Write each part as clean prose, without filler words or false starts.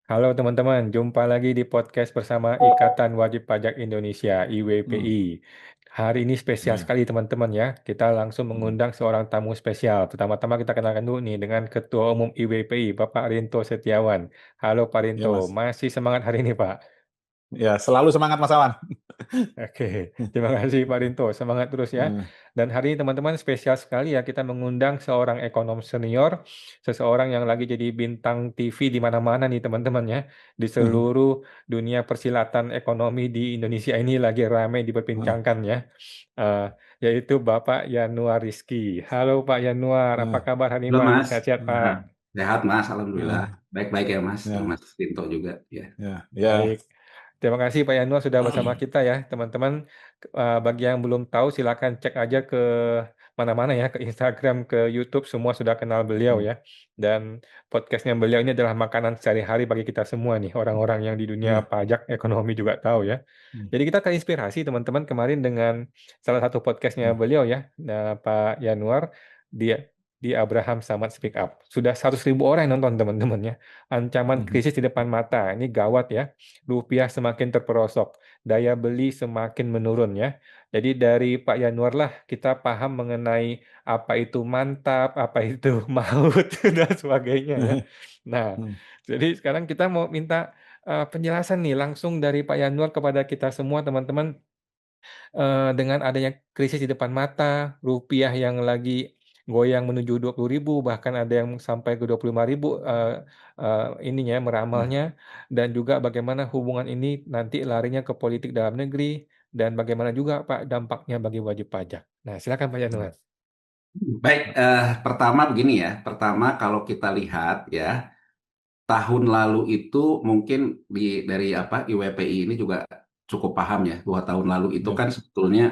Halo teman-teman, jumpa lagi di podcast bersama Ikatan Wajib Pajak Indonesia Hmm, (IWPI). Hari ini spesial ya. sekali teman-teman ya. Kita langsung Hmm, mengundang seorang tamu spesial. Pertama-tama kita kenalkan dulu nih dengan Ketua Umum IWPI, Bapak Rinto Setiawan. Halo Pak ya Rinto, Mas. masih semangat hari ini Pak? Ya, selalu semangat Mas Awan. Oke, terima kasih Pak Rinto. Semangat terus ya. Hmm, Dan hari ini teman-teman spesial sekali ya kita mengundang seorang ekonom senior, seseorang yang lagi jadi bintang TV di mana-mana nih teman-teman ya. Di hmm, seluruh dunia persilatan ekonomi di Indonesia ini lagi ramai hmm, diperbincangkan ya. Eh, Yaitu Bapak Yanuar Rizky. Halo Pak Yanuar, apa hmm, kabar hari ini Halo Pak? Mas. Sehat-sehat Nah, Pak? sehat Mas, Alhamdulillah. hmm, Baik-baik ya Mas, dan ya, Mas Tinto juga. Ya. ya, ya. Baik, terima kasih Pak Yanuar sudah bersama kita ya, teman-teman. Bagi yang belum tahu, silakan cek aja ke mana-mana ya, ke Instagram, ke YouTube, semua sudah kenal beliau Hmm, ya. Dan podcastnya beliau ini adalah makanan sehari-hari bagi kita semua nih, orang-orang yang di dunia ya, pajak ekonomi juga tahu ya. hmm, Jadi kita terinspirasi teman-teman kemarin dengan salah satu podcastnya hmm, beliau ya, Pak Yanuar, dia di Abraham Samad Speak Up. Sudah 100.000 orang yang nonton teman-teman ya. Ancaman hmm, krisis di depan mata, ini gawat ya. Rupiah semakin terperosok, daya beli semakin menurun ya. Jadi dari Pak Yanuar lah kita paham mengenai apa itu mantap, apa itu maut dan sebagainya ya. Nah, hmm, jadi sekarang kita mau minta penjelasan nih langsung dari Pak Yanuar kepada kita semua teman-teman, dengan adanya krisis di depan mata, rupiah yang lagi goyang menuju 20.000, bahkan ada yang sampai ke 25.000, ininya hmm, meramalnya, dan juga bagaimana hubungan ini nanti larinya ke politik dalam negeri, dan bagaimana juga Pak dampaknya bagi wajib pajak. Nah, silakan Pak hmm, Yanuar. Baik, pertama begini ya. Pertama kalau kita lihat ya, tahun lalu itu mungkin dari IWPI ini juga cukup paham ya, bahwa tahun lalu itu ya, kan sebetulnya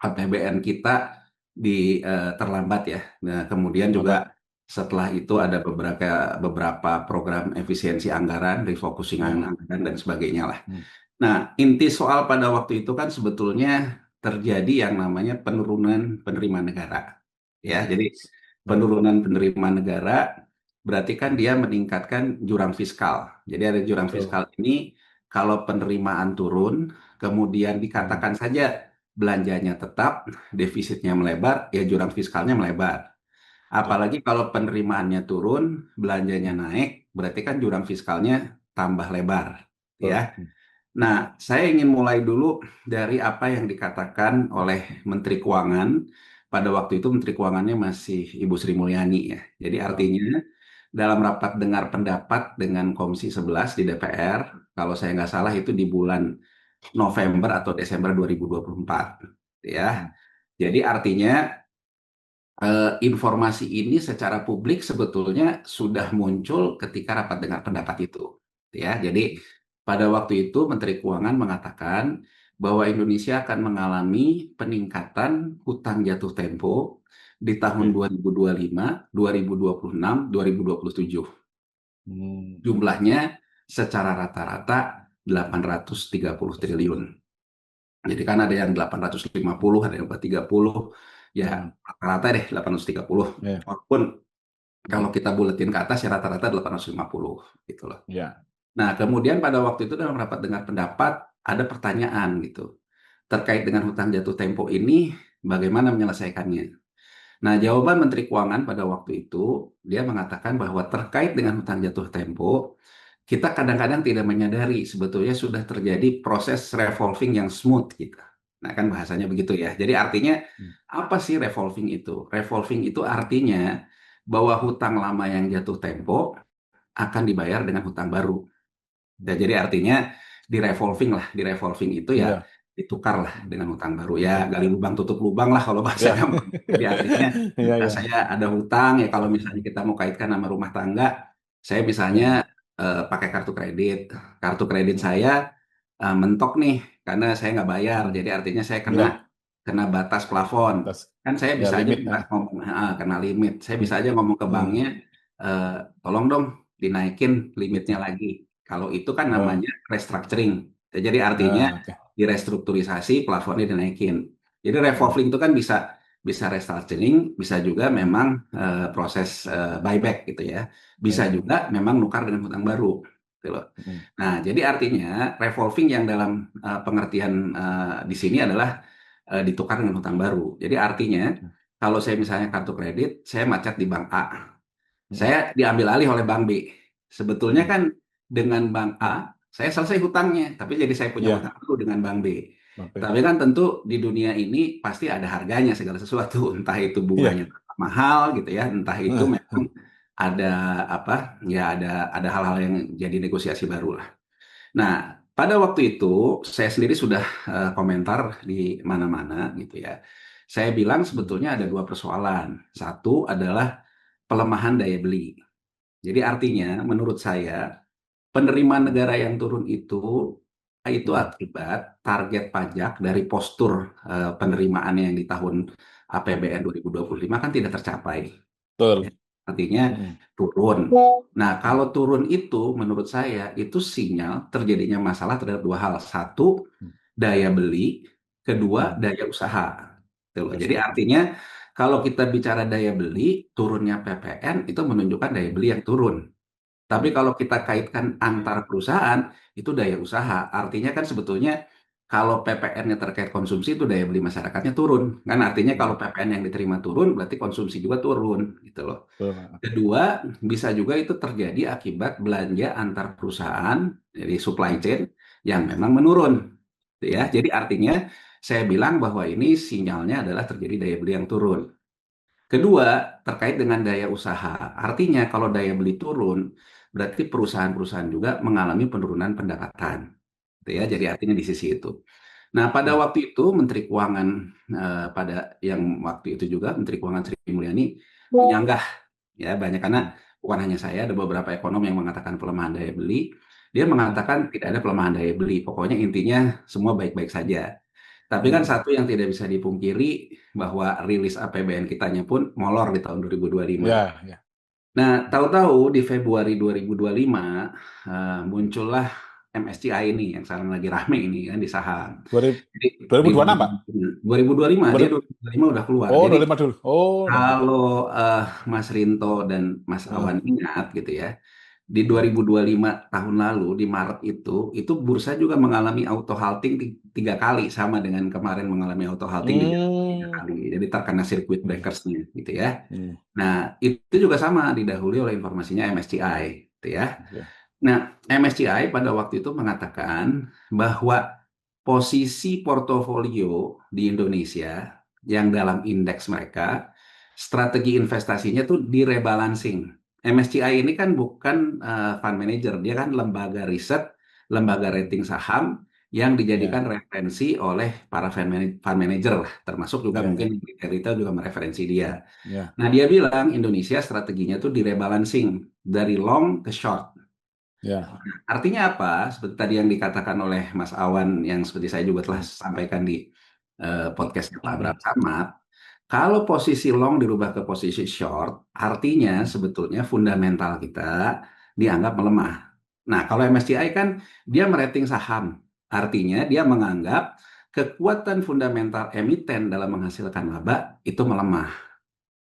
APBN kita terlambat ya. Nah, kemudian juga lambat. setelah itu ada beberapa program efisiensi anggaran, refocusing Ya, anggaran dan sebagainya lah. hmm, Nah, inti soal pada waktu itu kan sebetulnya terjadi yang namanya penurunan penerimaan negara. Ya, ya, jadi ya, penurunan penerimaan negara berarti kan dia meningkatkan jurang fiskal. Jadi ada jurang betul. fiskal ini kalau penerimaan turun, kemudian Hmm, dikatakan saja belanjanya tetap, defisitnya melebar, ya jurang fiskalnya melebar. betul. Apalagi kalau penerimaannya turun, belanjanya Hmm, naik, berarti kan jurang fiskalnya tambah lebar, ya. betul. Hmm, Nah, saya ingin mulai dulu dari apa yang dikatakan oleh Menteri Keuangan. Pada waktu itu Menteri Keuangannya masih Ibu Sri Mulyani ya. Jadi betul. artinya dalam rapat dengar pendapat dengan Komisi 11 di DPR, kalau saya nggak salah itu di bulan November atau Desember 2024 ya. Hmm, Jadi artinya informasi ini secara publik sebetulnya sudah muncul ketika rapat dengar pendapat itu. Ya, jadi pada waktu itu Menteri Keuangan mengatakan bahwa Indonesia akan mengalami peningkatan hutang jatuh tempo di tahun oke. 2025, 2026, 2027. Hmm, Jumlahnya secara rata-rata 830 triliun. Jadi kan ada yang 850, ada yang 30, ya hmm, rata-rata deh 830. ya, Walaupun hmm, kalau kita buletin ke atas ya rata-rata 850 gitu loh. ya, Nah, kemudian pada waktu itu dalam rapat dengar pendapat ada pertanyaan gitu terkait dengan hutang jatuh tempo ini bagaimana menyelesaikannya. Nah, jawaban Menteri Keuangan pada waktu itu dia mengatakan bahwa terkait dengan hutang jatuh tempo kita kadang-kadang tidak menyadari sebetulnya sudah terjadi proses revolving yang smooth gitu. Nah, kan bahasanya begitu ya. Jadi artinya hmm, apa sih revolving itu? Revolving itu artinya bahwa hutang lama yang jatuh tempo akan dibayar dengan hutang baru. Ya, jadi artinya di revolving itu ya ya, ditukar lah hmm, dengan hutang baru. Ya, ya, gali lubang tutup lubang lah kalau bahasa ya, gampang. Jadi artinya ya, ya, saya ada hutang ya kalau misalnya hmm, kita mau kaitkan sama rumah tangga, saya misalnya ya, pakai kartu kredit. Kartu kredit hmm, saya mentok nih karena saya nggak bayar. hmm, Jadi artinya saya kena ya, kena batas plafon. atas, Kan saya ya bisa aja limit, ngomong, kena limit. Saya hmm, bisa aja ngomong ke hmm, banknya, eh, tolong dong dinaikin limitnya lagi. Kalau itu kan oh, namanya restructuring. Ya, jadi artinya ah, oke, direstrukturisasi, plafonnya dinaikin. Jadi hmm, revolving itu kan bisa bisa restructuring, bisa juga hmm, memang proses buyback gitu ya. Bisa ya, juga memang nukar dengan hutang baru. gitu loh. Hmm. Nah, jadi artinya revolving yang dalam pengertian di sini adalah ditukar dengan hutang baru. Jadi artinya kalau saya misalnya kartu kredit, saya macet di bank A, saya diambil alih oleh bank B. Sebetulnya kan dengan bank A, saya selesai hutangnya, tapi jadi saya punya Ya, hutang dulu dengan bank B. oke. Tapi kan tentu di dunia ini pasti ada harganya segala sesuatu, entah itu Iya. bunganya mahal gitu ya, entah itu memang ada apa ya ada hal-hal yang jadi negosiasi baru lah. Nah, pada waktu itu saya sendiri sudah komentar di mana-mana gitu ya. Saya bilang sebetulnya ada dua persoalan. Satu adalah pelemahan daya beli. Jadi artinya menurut saya penerimaan negara yang turun itu akibat target pajak dari postur penerimaan yang di tahun APBN 2025 kan tidak tercapai. Betul. Artinya turun. Nah, kalau turun itu menurut saya itu sinyal terjadinya masalah terhadap dua hal. Satu, daya beli. Kedua, daya usaha. Gitu loh. Jadi artinya kalau kita bicara daya beli, turunnya PPN itu menunjukkan daya beli yang turun. Tapi kalau kita kaitkan antar perusahaan, itu daya usaha. Artinya kan sebetulnya kalau PPN-nya terkait konsumsi itu daya beli masyarakatnya turun. Kan artinya kalau PPN yang diterima turun, berarti konsumsi juga turun. Gitu loh. Betul. Kedua, bisa juga itu terjadi akibat belanja antar perusahaan, jadi supply chain, yang memang menurun. Gitu ya. Jadi artinya saya bilang bahwa ini sinyalnya adalah terjadi daya beli yang turun. Kedua, terkait dengan daya usaha. Artinya kalau daya beli turun, berarti perusahaan-perusahaan juga mengalami penurunan pendapatan. Gitu ya, jadi artinya di sisi itu. Nah, pada waktu itu Menteri Keuangan pada yang waktu itu juga Menteri Keuangan Sri Mulyani menyanggah ya banyak karena bukan hanya saya, ada beberapa ekonom yang mengatakan pelemahan daya beli. Dia mengatakan tidak ada pelemahan daya beli. Pokoknya intinya semua baik-baik saja. Tapi kan satu yang tidak bisa dipungkiri bahwa rilis APBN kitanya pun molor di tahun 2025. Ya, ya. Nah, tahu-tahu di Februari 2025 muncullah MSCI ini yang sekarang lagi rame ini kan di saham. Jadi di 2026, Pak? 2025 dia 2025 udah keluar. Oh, Jadi 25 dulu. Oh, udah. kalau Mas Rinto dan Mas Awan ingat gitu ya, di 2025 tahun lalu di Maret itu bursa juga mengalami auto halting tiga kali sama dengan kemarin mengalami auto halting tiga kali. Jadi terkena circuit breakers-nya gitu ya. Nah, itu juga sama didahului oleh informasinya MSCI gitu ya. Nah, MSCI pada waktu itu mengatakan bahwa posisi portofolio di Indonesia yang dalam indeks mereka, strategi investasinya tuh direbalancing. MSCI ini kan bukan fund manager, dia kan lembaga riset, lembaga rating saham yang dijadikan referensi oleh para fund manager lah, termasuk juga mungkin retail juga mereferensi dia. Nah, dia bilang Indonesia strateginya tuh direbalancing dari long ke short. Artinya apa? Seperti tadi yang dikatakan oleh Mas Awan, yang seperti saya juga telah sampaikan di podcastnya Pak Abraham Samad, kalau posisi long dirubah ke posisi short, artinya sebetulnya fundamental kita dianggap melemah. Nah, kalau MSCI kan dia merating saham, artinya dia menganggap kekuatan fundamental emiten dalam menghasilkan laba itu melemah,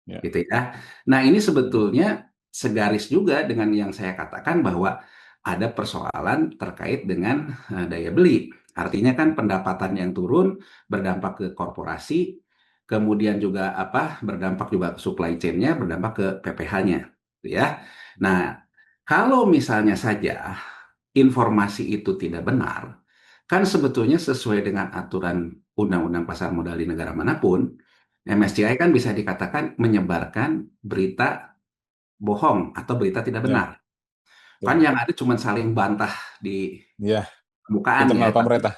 gitu ya. Nah, ini sebetulnya segaris juga dengan yang saya katakan bahwa ada persoalan terkait dengan daya beli. Artinya kan pendapatan yang turun berdampak ke korporasi, kemudian juga berdampak juga ke supply chain-nya, berdampak ke PPH-nya, gitu ya. Nah, kalau misalnya saja informasi itu tidak benar, kan sebetulnya sesuai dengan aturan Undang-Undang Pasar Modal di negara manapun, MSCI kan bisa dikatakan menyebarkan berita bohong atau berita tidak benar. Kan yang ada cuma saling bantah di permukaan ya, pemerintah.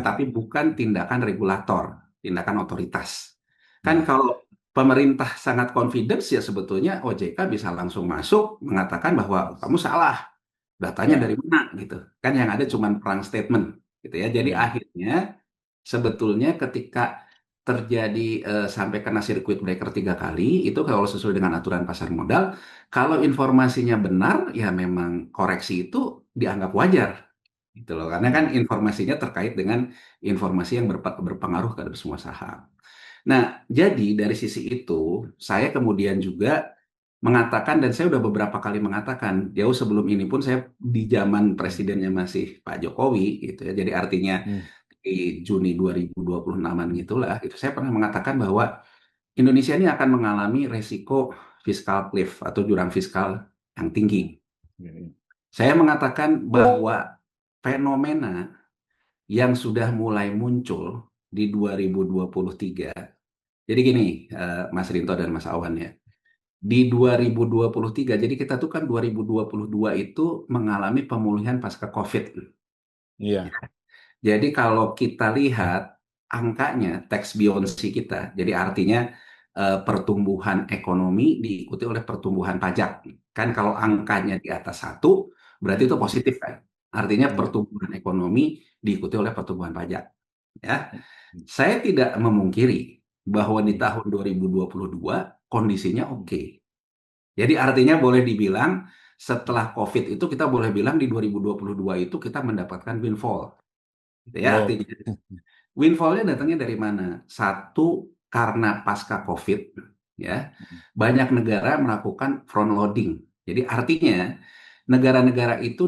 tapi bukan tindakan regulator, tindakan otoritas. Kan kalau pemerintah sangat confidence ya sebetulnya OJK bisa langsung masuk mengatakan bahwa kamu salah, datanya dari mana gitu. Kan yang ada cuma perang statement gitu ya. Jadi akhirnya sebetulnya ketika terjadi sampai kena circuit breaker tiga kali, itu kalau sesuai dengan aturan pasar modal, kalau informasinya benar, ya memang koreksi itu dianggap wajar. Gitu loh. Karena kan informasinya terkait dengan informasi yang berpengaruh terhadap semua saham. Nah, jadi dari sisi itu, saya kemudian juga mengatakan, dan saya udah beberapa kali mengatakan, jauh sebelum ini pun saya di zaman presidennya masih Pak Jokowi gitu ya. Jadi artinya di Juni 2026-an gitulah, itu saya pernah mengatakan bahwa Indonesia ini akan mengalami resiko fiskal cliff atau jurang fiskal yang tinggi. Saya mengatakan bahwa fenomena yang sudah mulai muncul di 2023. Jadi gini, Mas Rinto dan Mas Awan ya. Di 2023, jadi kita tuh kan 2022 itu mengalami pemulihan pasca COVID. Iya. Jadi kalau kita lihat angkanya, tax buoyancy kita, jadi artinya pertumbuhan ekonomi diikuti oleh pertumbuhan pajak. Kan kalau angkanya di atas 1, berarti itu positif kan? Artinya Iya. pertumbuhan ekonomi diikuti oleh pertumbuhan pajak. Ya, saya tidak memungkiri bahwa di tahun 2022 kondisinya oke. Jadi artinya boleh dibilang setelah COVID itu kita boleh bilang di 2022 itu kita mendapatkan windfall. Gitu ya, Oh. artinya windfall-nya datangnya dari mana? Satu, karena pasca COVID, ya, banyak negara melakukan front loading. Jadi artinya negara-negara itu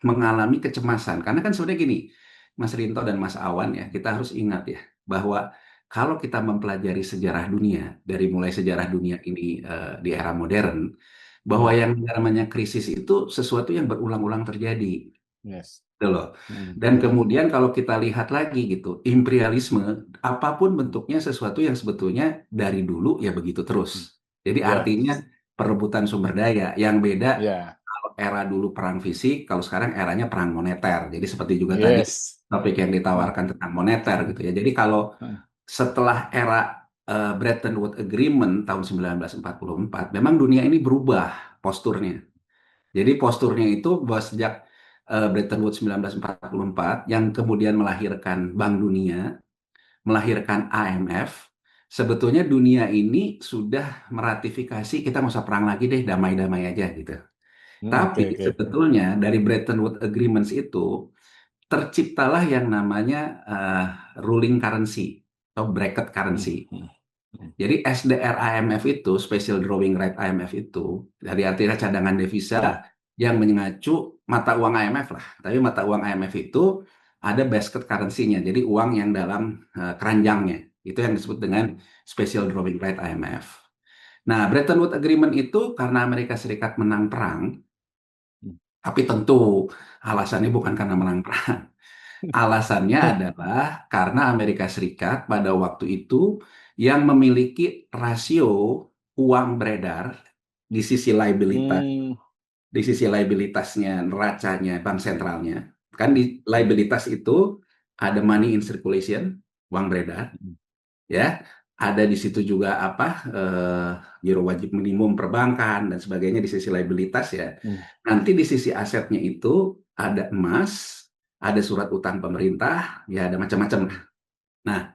mengalami kecemasan. Karena kan sebenarnya gini, Mas Rinto dan Mas Awan ya, kita harus ingat ya bahwa kalau kita mempelajari sejarah dunia dari mulai sejarah dunia ini di era modern, bahwa yang namanya krisis itu sesuatu yang berulang-ulang terjadi. Yes. Gitu loh. Dan kemudian kalau kita lihat lagi gitu, imperialisme apapun bentuknya sesuatu yang sebetulnya dari dulu ya begitu terus. Jadi artinya perebutan sumber daya yang beda. Kalau era dulu perang fisik, kalau sekarang eranya perang moneter. Jadi seperti juga tadi topik yang ditawarkan tentang moneter gitu ya. Jadi kalau setelah era Bretton Woods Agreement tahun 1944, memang dunia ini berubah posturnya. Jadi posturnya itu bahwa sejak Bretton Woods 1944 yang kemudian melahirkan Bank Dunia, melahirkan IMF, sebetulnya dunia ini sudah meratifikasi kita nggak usah perang lagi deh, damai-damai aja gitu. Tapi sebetulnya dari Bretton Woods Agreements itu terciptalah yang namanya ruling currency atau bracket currency. Jadi SDR IMF itu, Special Drawing Right IMF itu, dari artinya cadangan devisa yang mengacu mata uang IMF lah. Tapi mata uang IMF itu ada basket currency-nya, jadi uang yang dalam keranjangnya. Itu yang disebut dengan Special Drawing Right IMF. Nah, Bretton Woods Agreement itu karena Amerika Serikat menang perang, tapi tentu alasannya bukan karena menang perang. Alasannya adalah karena Amerika Serikat pada waktu itu yang memiliki rasio uang beredar di sisi liabilitasnya, neracanya, bank sentralnya. Kan di liabilitas itu ada money in circulation, uang beredar, ya. Ada di situ juga giro wajib minimum perbankan dan sebagainya di sisi liabilitas ya. Nanti di sisi asetnya itu ada emas, ada surat utang pemerintah, ya ada macam-macam. Nah,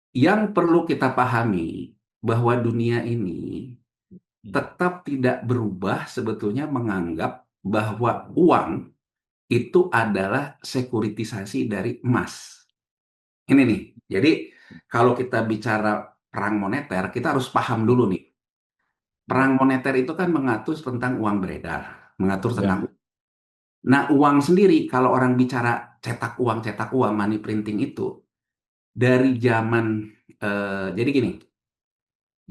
yang perlu kita pahami bahwa dunia ini tetap tidak berubah sebetulnya menganggap bahwa uang itu adalah sekuritisasi dari emas. Ini nih, jadi kalau kita bicara perang moneter, kita harus paham dulu nih. Perang moneter itu kan mengatur tentang uang beredar, mengatur tentang. Nah, uang sendiri, kalau orang bicara cetak uang, money printing itu, dari zaman, jadi gini,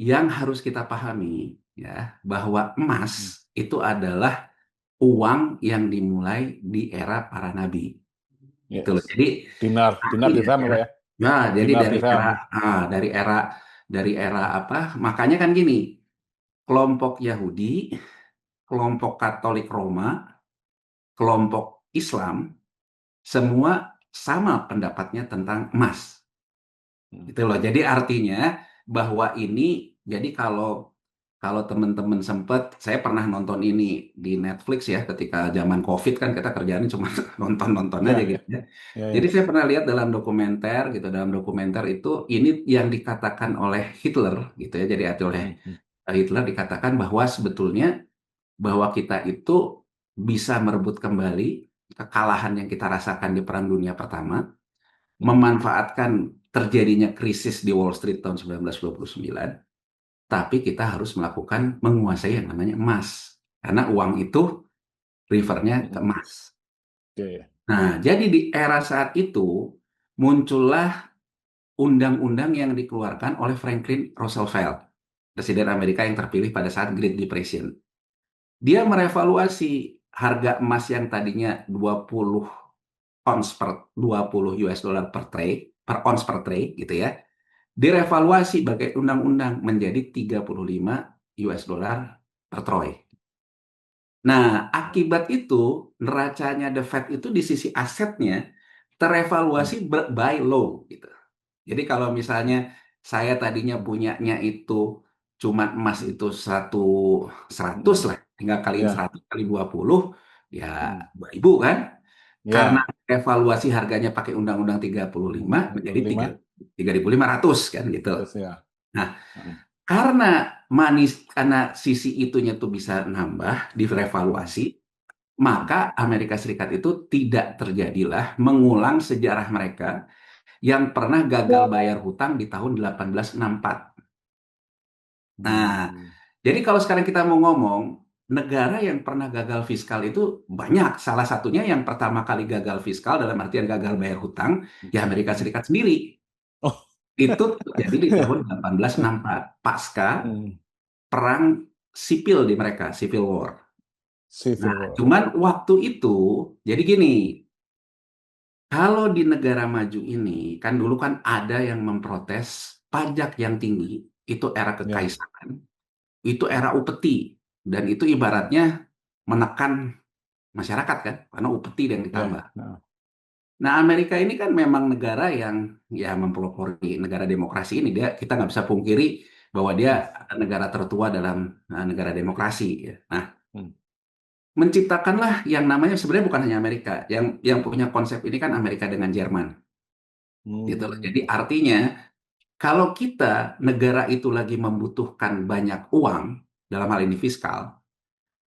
yang harus kita pahami, ya, bahwa emas itu adalah uang yang dimulai di era para nabi. Gitu loh. Jadi Dinar dirham apa ya? Nah, jadi Dinar dari dirham. dari era apa? Makanya kan gini, kelompok Yahudi, kelompok Katolik Roma, kelompok Islam, semua sama pendapatnya tentang emas. Gitu loh. Jadi artinya bahwa ini, jadi kalau teman-teman sempat, saya pernah nonton ini di Netflix ya, ketika zaman COVID kan kita kerjaannya cuma nonton-nonton aja gitu ya. Jadi saya pernah lihat dalam dokumenter gitu, dalam dokumenter itu ini yang dikatakan oleh Hitler gitu ya, jadi oleh Hitler dikatakan bahwa sebetulnya bahwa kita itu bisa merebut kembali kekalahan yang kita rasakan di Perang Dunia Pertama, memanfaatkan terjadinya krisis di Wall Street tahun 1929 tapi kita harus menguasai yang namanya emas. Karena uang itu refernya ke emas. Oke. Nah, jadi di era saat itu muncullah undang-undang yang dikeluarkan oleh Franklin Roosevelt, Presiden Amerika yang terpilih pada saat Great Depression. Dia merevaluasi harga emas yang tadinya 20 ons per 20 US dollar per ons per trade gitu ya. Direvaluasi sebagai undang-undang menjadi 35 US dollar per troy. Nah, akibat itu neracanya The Fed itu di sisi asetnya terevaluasi by law gitu. Jadi kalau misalnya saya tadinya punyanya itu cuma emas itu 100 lah, tinggal kaliin Ya. 100 kali 20 ya Hmm. 2.000 kan. Karena Ya. evaluasi harganya pakai undang-undang 35 menjadi 25. 3.500 kan gitu. Terus ya. Nah, Hmm. karena sisi itunya tuh bisa nambah direvaluasi, maka Amerika Serikat itu tidak terjadilah mengulang sejarah mereka yang pernah gagal bayar hutang di tahun 1864. Nah, Hmm. jadi kalau sekarang kita mau ngomong, negara yang pernah gagal fiskal itu banyak. Salah satunya yang pertama kali gagal fiskal dalam artian gagal bayar hutang, ya Amerika Serikat sendiri. Oh. Itu terjadi di tahun 1864, pasca Hmm. perang sipil di mereka, Civil War. Civil Nah, War. cuman waktu itu, jadi gini, kalau di negara maju ini, kan dulu kan ada yang memprotes pajak yang tinggi, itu era Ya. kekaisaran, itu era upeti, dan itu ibaratnya menekan masyarakat kan, karena upeti yang Ya. ditambah. Nah. Nah, Amerika ini kan memang negara yang ya mempelopori negara demokrasi ini, kita nggak bisa pungkiri bahwa Hmm. dia negara tertua dalam negara demokrasi. Ya. Nah, Hmm. menciptakanlah yang namanya sebenarnya bukan hanya Amerika, yang punya konsep ini kan Amerika dengan Jerman, gitu loh. Hmm. Jadi artinya kalau kita negara itu lagi membutuhkan banyak uang dalam hal ini fiskal,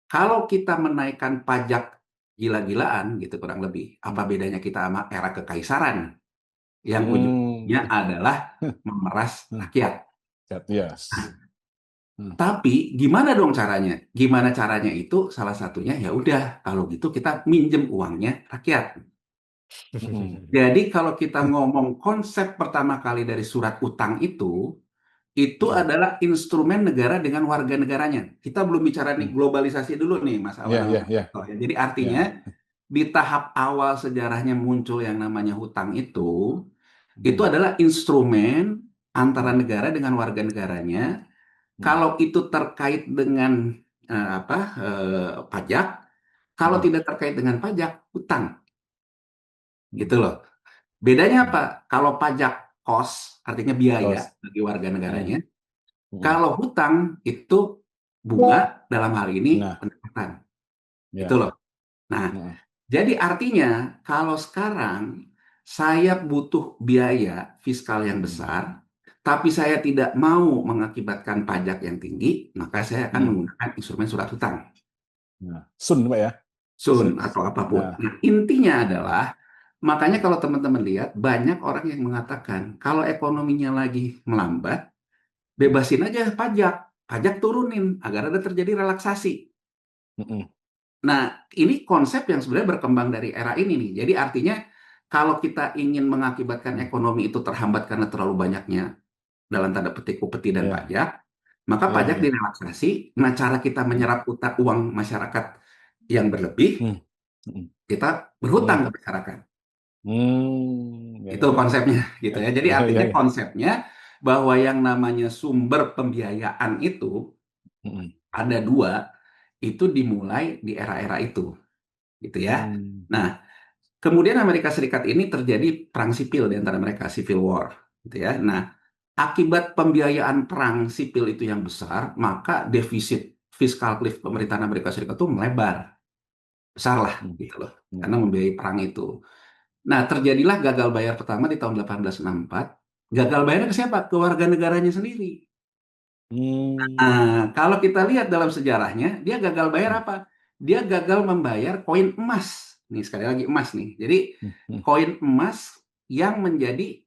kalau kita menaikkan pajak gila-gilaan gitu kurang lebih, apa bedanya kita sama era kekaisaran yang Hmm. ujungnya adalah memeras Hmm. rakyat. Yes. Hmm. Tapi gimana dong caranya? Gimana caranya itu salah satunya ya udah kalau gitu kita minjem uangnya rakyat. Hmm. Jadi kalau kita ngomong konsep pertama kali dari surat utang itu Hmm. adalah instrumen negara dengan warga negaranya. Kita belum bicara nih Hmm. globalisasi dulu nih, Mas Awan Ya. sama Ya. Mas Ya. Vito, ya. Jadi artinya Ya. di tahap awal sejarahnya muncul yang namanya hutang itu Hmm. adalah instrumen antara Hmm. negara dengan warga negaranya. Hmm. Kalau itu terkait dengan pajak, kalau Hmm. tidak terkait dengan pajak, hutang, Hmm. gitu loh. Bedanya Hmm. apa? Kalau pajak cost, artinya biaya Cost. bagi warga Hmm. negaranya. Hmm. Kalau hutang itu bunga dalam hal ini Nah. pendapatan, gitu Ya. loh. Nah, Hmm. jadi artinya kalau sekarang saya butuh biaya fiskal yang Hmm. besar, tapi saya tidak mau mengakibatkan pajak yang tinggi, maka saya akan Hmm. menggunakan instrumen surat hutang, Nah. Sun, Pak ya. sun Sun. atau apapun. Nah. Nah, intinya adalah makanya kalau teman-teman lihat banyak orang yang mengatakan kalau ekonominya lagi melambat, bebasin aja pajak, pajak turunin agar ada terjadi relaksasi. Hmm. Nah, ini konsep yang sebenarnya berkembang dari era ini nih. Jadi artinya kalau kita ingin mengakibatkan Hmm. ekonomi itu terhambat karena terlalu banyaknya dalam tanda petik upeti dan Ya. pajak, maka Ya. pajak Ya. direlaksasi. Nah, cara kita Hmm. menyerap uang masyarakat yang berlebih, Hmm. Hmm. kita Hmm. berhutang ke masyarakat. Hmm. Ya. Itu Ya. Ya. konsepnya gitu ya. Jadi Ya. Ya. artinya Ya. konsepnya bahwa yang namanya sumber pembiayaan itu Hmm. ada dua, itu dimulai di era-era itu, gitu ya. Hmm. Nah, kemudian Amerika Serikat ini terjadi perang sipil di antara mereka, Civil War, gitu ya. Nah, akibat pembiayaan perang sipil itu yang besar, maka defisit fiskal cliff pemerintahan Amerika Serikat itu melebar, besar lah, Hmm. gitu loh, Ya. karena membiayai perang itu. Nah, terjadilah gagal bayar pertama di tahun 1864. Gagal bayarnya ke siapa? Ke warga negaranya sendiri. Hmm. Nah, kalau kita lihat dalam sejarahnya, dia gagal bayar Hmm. apa? Dia gagal membayar koin emas. Nih, sekali lagi emas nih. Jadi, Hmm. koin emas yang menjadi,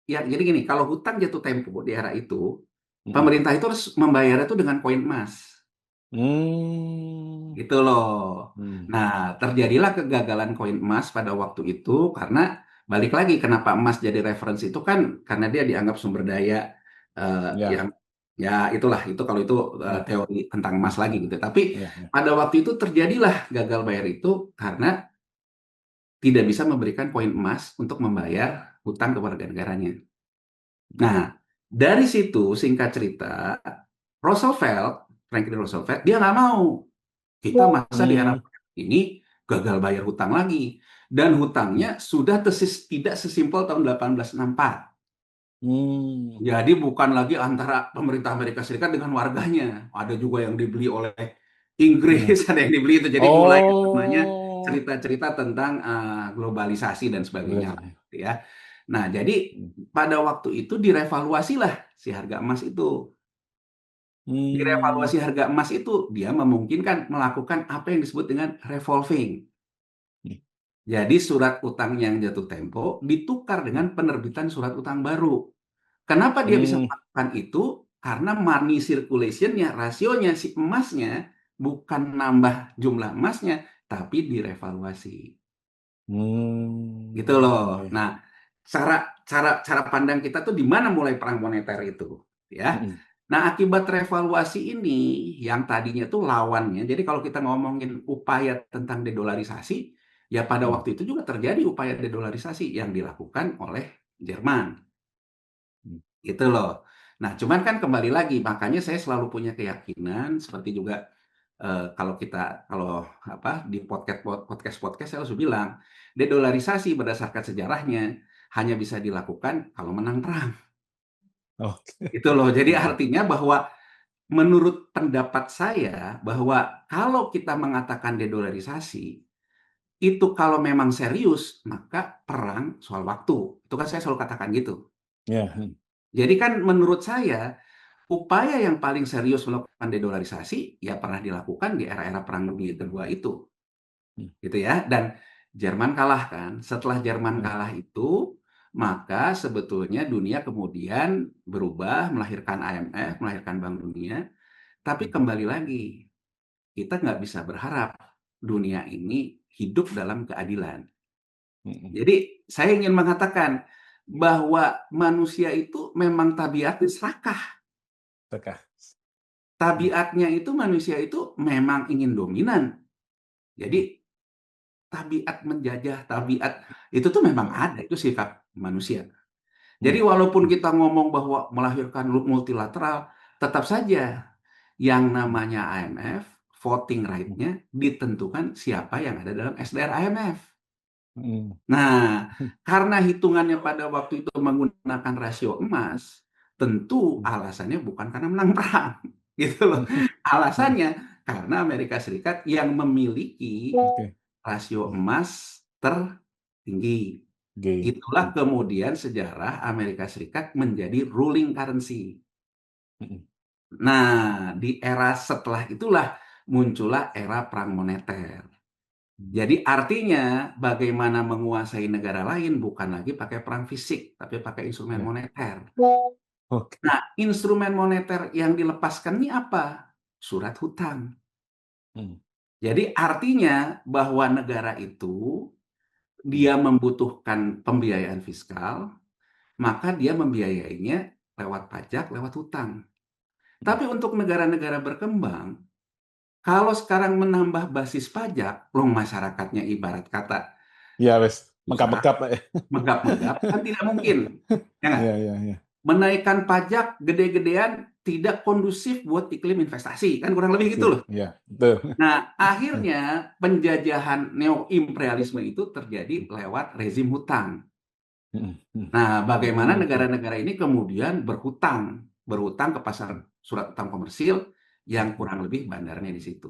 ya jadi gini, kalau hutang jatuh tempo di era itu, Mhm. pemerintah itu harus membayarnya itu dengan koin emas. Mmm. Gitu loh. Mmm. Nah, terjadilah kegagalan koin emas pada waktu itu karena balik lagi kenapa emas jadi referensi itu kan karena dia dianggap sumber daya Ya, yang ya itulah itu kalau itu ya, teori tentang emas lagi gitu. Tapi ya, ya. pada waktu itu terjadilah gagal bayar itu karena tidak bisa memberikan koin emas untuk membayar hutang kepada negaranya. Nah, dari situ singkat cerita Roosevelt, Franklin Roosevelt, dia nggak mau. Kita masa di era Mmm, ini gagal bayar hutang lagi. Dan mhm. hutangnya sudah tidak sesimpel tahun 1864. Mmm. Jadi bukan lagi antara pemerintah Amerika Serikat dengan warganya. Ada juga yang dibeli oleh Mhm. Inggris, ada yang dibeli itu. Jadi mulai namanya Oh, cerita-cerita tentang globalisasi dan sebagainya, globalisasi. gitu ya. Nah, jadi Mhm. pada waktu itu direvaluasilah si harga emas itu. Mmm. Direvaluasi harga emas itu dia memungkinkan melakukan apa yang disebut dengan revolving. Mhm. Jadi surat utang yang jatuh tempo ditukar Mhm. dengan penerbitan surat utang baru. Kenapa dia bisa Mmm. melakukan itu? Karena money circulation-nya, rasionya si emasnya bukan nambah jumlah emasnya, tapi direvaluasi. Gitu loh. Mmm, ya. Nah, cara cara cara pandang kita tuh di mana mulai perang moneter itu, ya. Mhm. Nah, akibat revaluasi ini yang tadinya tuh lawannya, jadi kalau kita ngomongin upaya tentang dedolarisasi, ya pada Mhm. waktu itu juga terjadi upaya dedolarisasi yang dilakukan oleh Jerman, Mhm. gitu loh. Nah, cuman kan kembali lagi, makanya saya selalu punya keyakinan seperti juga kalau apa di podcast-podcast saya selalu bilang, dedolarisasi berdasarkan sejarahnya hanya bisa dilakukan kalau menang perang. Oke. Gitu loh. Jadi Heeh. artinya bahwa menurut pendapat saya bahwa kalau kita mengatakan dedolarisasi, itu kalau memang serius, maka perang soal waktu. Itu kan saya selalu katakan gitu. Ya, mhm. Jadi kan menurut saya, upaya yang paling serius melakukan dedolarisasi, ya pernah dilakukan di era-era Perang Dunia Kedua itu. Mmm. Gitu ya. Dan Jerman kalah kan. Setelah Jerman Mhm. kalah itu, maka sebetulnya dunia kemudian berubah, melahirkan IMF, melahirkan Bank Dunia. Tapi Mhm. kembali lagi, kita nggak bisa berharap dunia ini hidup dalam keadilan. Mhm. Jadi saya ingin mengatakan bahwa manusia itu memang tabiatnya serakah. Tekah. Mhm. Tabiatnya itu manusia itu memang ingin dominan. Mhm. Jadi tabiat menjajah, tabiat itu tuh memang ada, itu sifat manusia. Jadi Mmm. walaupun Mmm. kita ngomong bahwa melahirkan multilateral, tetap saja yang Mhm. namanya IMF, voting Mhm. right-nya ditentukan siapa yang ada dalam SDR IMF. Mhm. Nah, karena hitungannya pada waktu itu menggunakan rasio emas, tentu Mhm. alasannya bukan karena menang perang, gitu loh. Mhm. Mhm. Alasannya karena Amerika Serikat yang memiliki Oke. rasio Mhm. emas tertinggi. G. Itulah Mhm. kemudian sejarah Amerika Serikat menjadi ruling currency. Mhm. Nah, di era setelah itulah muncullah era perang moneter. Mmm. Jadi artinya bagaimana menguasai negara lain bukan lagi pakai perang fisik, tapi pakai instrumen Ya. moneter. Oke. Nah, instrumen moneter yang dilepaskan ini apa? Surat hutang. Mhm. Jadi artinya bahwa negara itu Mhm. dia membutuhkan pembiayaan fiskal, maka dia membiayainya lewat pajak, lewat hutang. Mhm. Tapi untuk negara-negara berkembang, kalau sekarang menambah basis pajak, loh masyarakatnya ibarat kata Iya wes, susah, megap-megap, Pak, ya. megap-megap, kan tidak mungkin, ya nggak? Iya, iya, iya. Menaikkan pajak gede-gedean tidak kondusif buat iklim investasi, kan kurang lebih gitu Iya, loh. iya, betul. Nah, akhirnya penjajahan neo-imperialisme itu terjadi lewat rezim hutang. Mhm. Mhm. Nah, bagaimana Oke. negara-negara ini kemudian berhutang ke pasar Mhm. surat utang komersil yang Mhm. kurang lebih bandarnya di situ.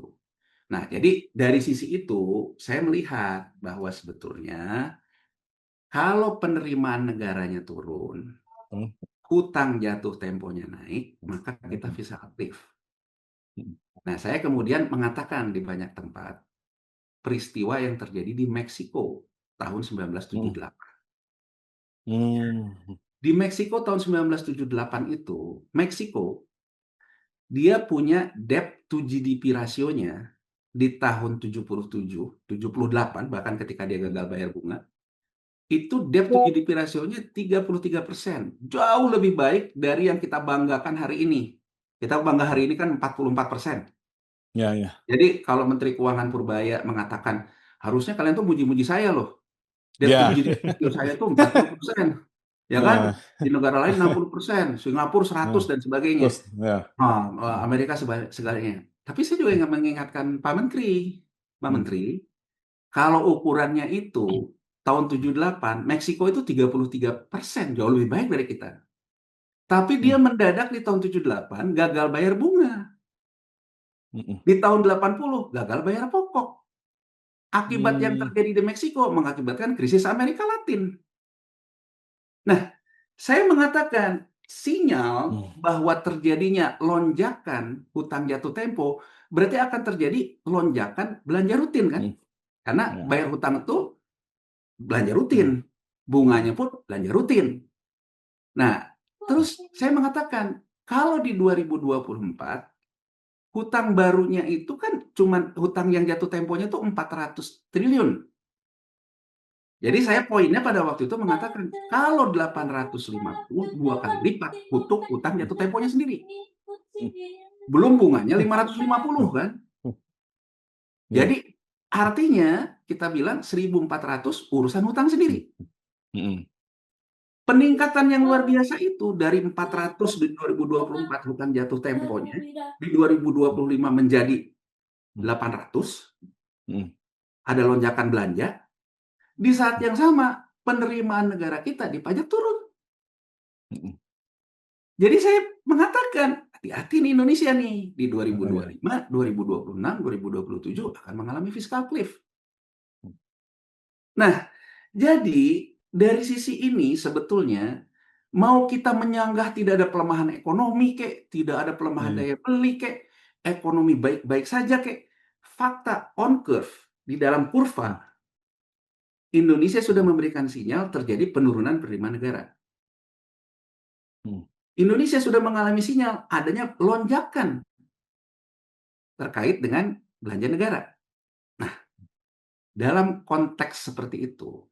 Nah, jadi dari sisi itu saya melihat bahwa sebetulnya kalau penerimaan negaranya turun, Mhm. hutang jatuh temponya naik, maka kita Mhm. bisa aktif. Mhm. Nah, saya kemudian mengatakan di banyak tempat peristiwa yang terjadi di Meksiko tahun Mhm. 1978. Mmm. Di Meksiko tahun 1978 itu, Meksiko dia punya debt to GDP rasionya di tahun 77, 78, bahkan ketika dia gagal bayar bunga, itu debt to GDP rasionya 33%. Jauh lebih baik dari yang kita banggakan hari ini. Kita bangga hari ini kan 44%. Ya, ya. Jadi kalau Menteri Keuangan Purbaya mengatakan, harusnya kalian tuh muji-muji saya loh. Debt to Ya. GDP ratio saya tuh 40%. Ya kan? Nah, Di negara lain 60%, Singapura 100 nah. dan sebagainya. Terus, ya. Amerika segalanya. Tapi saya juga ingin mengingatkan Pak Menteri. Pak Hmm. Menteri, kalau ukurannya itu tahun 78, Meksiko itu 33%, jauh lebih baik dari kita. Tapi dia mendadak di tahun 78 gagal bayar bunga. Di tahun 80 gagal bayar pokok. Akibat yang terjadi di Meksiko mengakibatkan krisis Amerika Latin. Nah, saya mengatakan sinyal bahwa terjadinya lonjakan hutang jatuh tempo berarti akan terjadi lonjakan belanja rutin kan? Karena Ya. bayar hutang itu belanja rutin, bunganya pun belanja rutin. Nah, terus saya mengatakan kalau di 2024 hutang barunya itu kan cuman hutang yang jatuh temponya itu 400 triliun. Jadi saya poinnya pada waktu itu mengatakan kalau 850 dua kali lipat untuk hutang jatuh temponya sendiri. Belum bunganya 550 kan. Ya. Jadi artinya kita bilang 1.400 urusan hutang sendiri. Peningkatan yang luar biasa itu dari 400 di 2024 hutang jatuh temponya di 2025 menjadi 800. Ada lonjakan belanja. Di saat yang sama penerimaan negara kita di pajak turun. Jadi saya mengatakan hati-hati nih Indonesia nih di 2025, 2026, 2027 akan mengalami fiscal cliff. Nah, jadi dari sisi ini sebetulnya mau kita menyanggah tidak ada pelemahan ekonomi kek, tidak ada pelemahan daya beli kek, ekonomi baik-baik saja kek, fakta on curve di dalam kurva Indonesia sudah memberikan sinyal terjadi penurunan penerimaan negara. Indonesia sudah mengalami sinyal adanya lonjakan terkait dengan belanja negara. Nah, dalam konteks seperti itu,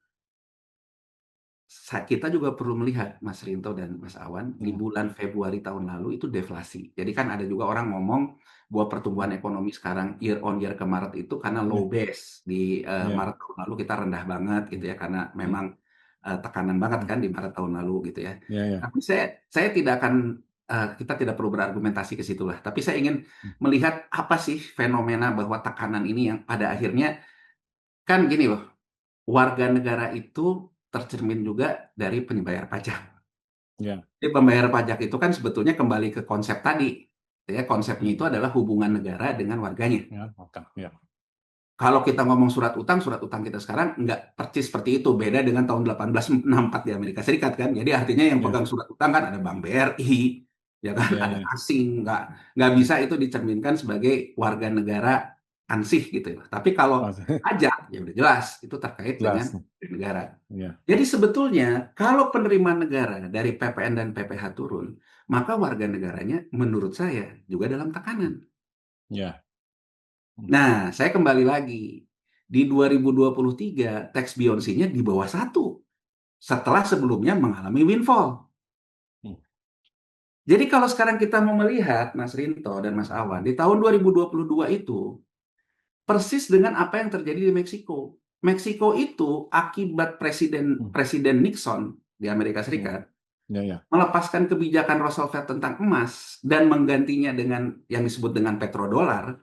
kita juga perlu melihat, Mas Rinto dan Mas Awan, di bulan Februari tahun lalu itu deflasi. Jadi kan ada juga orang ngomong bahwa pertumbuhan ekonomi sekarang year on year ke Maret itu karena low base. Di Maret tahun lalu kita rendah banget gitu ya, karena memang tekanan banget kan di Maret tahun lalu gitu ya. Tapi saya tidak akan, kita tidak perlu berargumentasi ke situ lah. Tapi saya ingin melihat apa sih fenomena bahwa tekanan ini yang pada akhirnya, kan gini loh, warga negara itu tercermin juga dari pembayar pajak. Jadi pembayar pajak itu kan sebetulnya kembali ke konsep tadi. Ya, konsepnya itu adalah hubungan negara dengan warganya. Kalau kita ngomong surat utang kita sekarang nggak persis seperti itu. Beda dengan tahun 1864 di Amerika Serikat kan. Jadi artinya yang pegang surat utang kan ada Bank BRI, ya kan, ada asing. Nggak bisa itu dicerminkan sebagai warga negara ansih gitu. Tapi kalau pajak, ya udah jelas itu terkait dengan negara. Jadi sebetulnya kalau penerimaan negara dari PPN dan PPH turun, maka warga negaranya menurut saya juga dalam tekanan. Nah, saya kembali lagi. Di 2023, tax Beyoncé-nya di bawah 1. Setelah sebelumnya mengalami windfall. Jadi kalau sekarang kita mau melihat, Mas Rinto dan Mas Awan, di tahun 2022 itu, persis dengan apa yang terjadi di Meksiko. Meksiko itu akibat Presiden Nixon di Amerika Serikat, melepaskan kebijakan Roosevelt tentang emas dan menggantinya dengan yang disebut dengan petrodolar,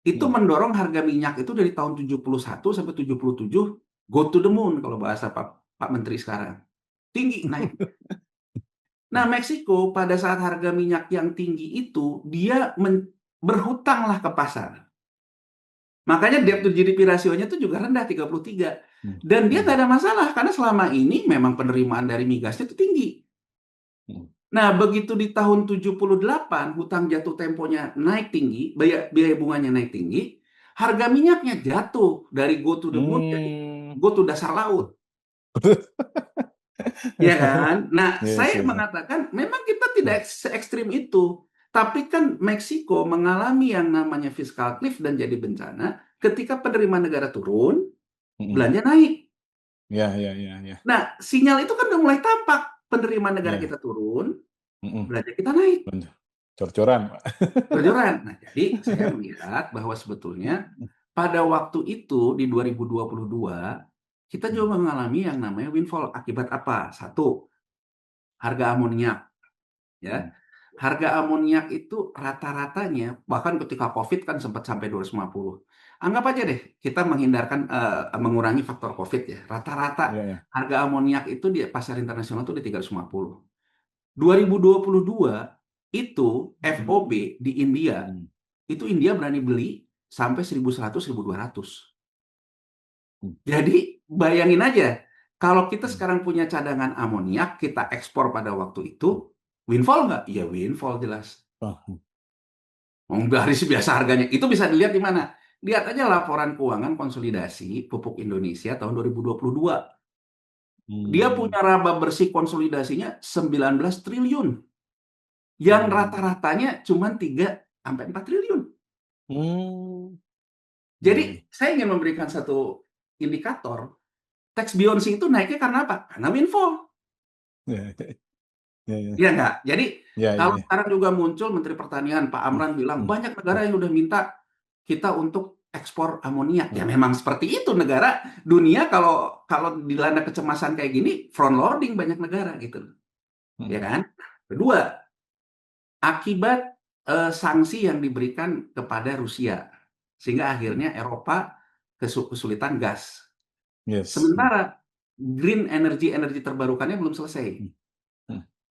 itu mendorong harga minyak itu dari tahun 71 sampai 77 go to the moon kalau bahasa Pak Menteri sekarang. Tinggi, naik. Nah, Meksiko pada saat harga minyak yang tinggi itu, dia berhutanglah ke pasar. Makanya debt to GDP rasionya itu juga rendah, 33. Dan dia nggak ada masalah, karena selama ini memang penerimaan dari migasnya itu tinggi. Nah, begitu di tahun 78, hutang jatuh temponya naik tinggi, biaya bunganya naik tinggi, harga minyaknya jatuh dari go to the moon jadi go to dasar laut. Ya kan? Nah, saya mengatakan memang kita tidak se-ekstrim itu. Tapi kan Meksiko mengalami yang namanya fiscal cliff dan jadi bencana ketika penerimaan negara turun, Mm-mm. belanja naik. Ya. Nah, sinyal itu kan udah mulai tampak. Penerimaan negara Ya. kita turun, Mm-mm. belanja kita naik. Cor-coran, Pak. Bocoran. Nah, jadi saya melihat bahwa sebetulnya pada waktu itu di 2022 kita juga mengalami yang namanya windfall. Akibat apa? Satu, harga amoniak. Ya, harga amoniak itu rata-ratanya bahkan ketika COVID kan sempat sampai 250. Anggap aja deh kita mengurangi faktor COVID ya. Rata-rata Ya. harga amoniak itu di pasar internasional itu di 350. 2022 itu FOB di India itu India berani beli sampai 1.100 1.200. Jadi bayangin aja kalau kita sekarang punya cadangan amoniak kita ekspor pada waktu itu windfall nggak? Iya windfall jelas. Dari biasa harganya. Itu bisa dilihat di mana? Lihat aja laporan keuangan konsolidasi pupuk Indonesia tahun 2022. Dia punya laba bersih konsolidasinya 19 triliun. Yang rata-ratanya cuma 3-4 triliun. Jadi saya ingin memberikan satu indikator. Tax Beyonce itu naiknya karena apa? Karena windfall. Iya nggak? Jadi kalau sekarang juga muncul Menteri Pertanian Pak Amran bilang banyak negara yang udah minta kita untuk ekspor amoniak. Ya memang seperti itu negara dunia kalau dilanda kecemasan kayak gini front loading banyak negara gitu. Ya kan? Kedua, akibat sanksi yang diberikan kepada Rusia sehingga akhirnya Eropa kesulitan gas. Sementara green energy terbarukannya belum selesai.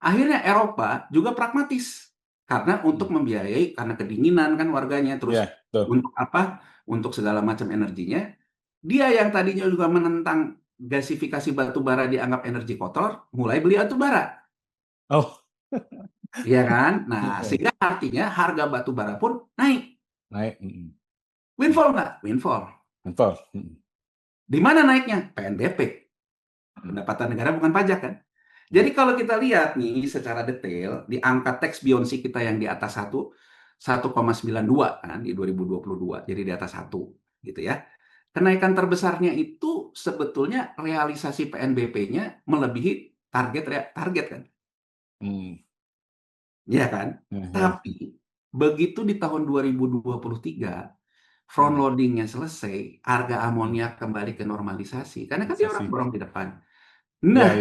Akhirnya Eropa juga pragmatis karena untuk membiayai karena kedinginan kan warganya terus untuk apa? Untuk segala macam energinya. Dia yang tadinya juga menentang gasifikasi batu bara dianggap energi kotor, mulai beli batu bara. Oh. Iya kan? Nah, sehingga artinya harga batu bara pun naik. Windfall nggak? Windfall. Di mana naiknya? PNBP. Pendapatan negara bukan pajak kan? Jadi kalau kita lihat nih secara detail di angka tax Beyonce kita yang di atas 1,92 kan di 2022, jadi di atas 1 gitu ya. Kenaikan terbesarnya itu sebetulnya realisasi PNBP-nya melebihi target kan? Iya kan? Tapi begitu di tahun 2023 front loading-nya selesai, harga amoniak kembali ke normalisasi karena kan dia orang borong di depan. Nah,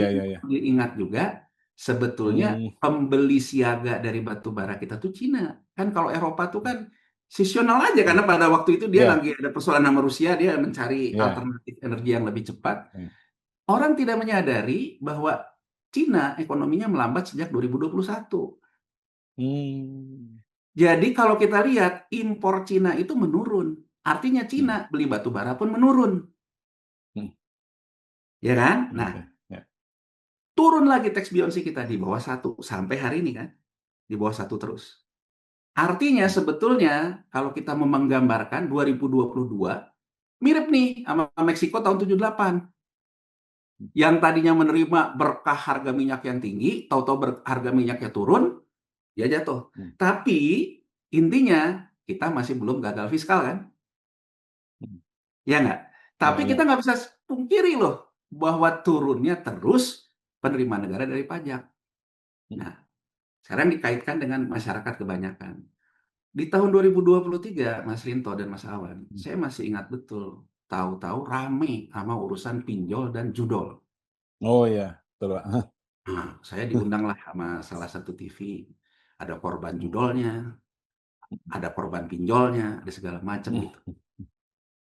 diingat juga sebetulnya pembeli siaga dari batu bara kita tuh Cina. Kan kalau Eropa tuh kan seasonal aja karena pada waktu itu dia lagi ada persoalan sama Rusia, dia mencari alternatif energi yang lebih cepat. Orang tidak menyadari bahwa Cina ekonominya melambat sejak 2021. Jadi kalau kita lihat impor Cina itu menurun. Artinya Cina beli batu bara pun menurun. Ya kan? Nah, turun lagi tax Beyonce kita di bawah 1 sampai hari ini kan di bawah 1 terus. Artinya sebetulnya kalau kita menggambarkan 2022 mirip nih sama Meksiko tahun 78. Yang tadinya menerima berkah harga minyak yang tinggi, tahu-tahu harga minyaknya turun, ya jatuh. Tapi intinya kita masih belum gagal fiskal kan? Ya nggak? Tapi kita nggak bisa pungkiri loh bahwa turunnya terus penerimaan negara dari pajak. Nah, sekarang dikaitkan dengan masyarakat kebanyakan. Di tahun 2023, Mas Rinto dan Mas Awan, saya masih ingat betul. Tahu-tahu rame sama urusan pinjol dan judol. Oh iya, betul Pak. Nah, saya diundanglah sama salah satu TV. Ada korban judolnya, ada korban pinjolnya, ada segala macam gitu.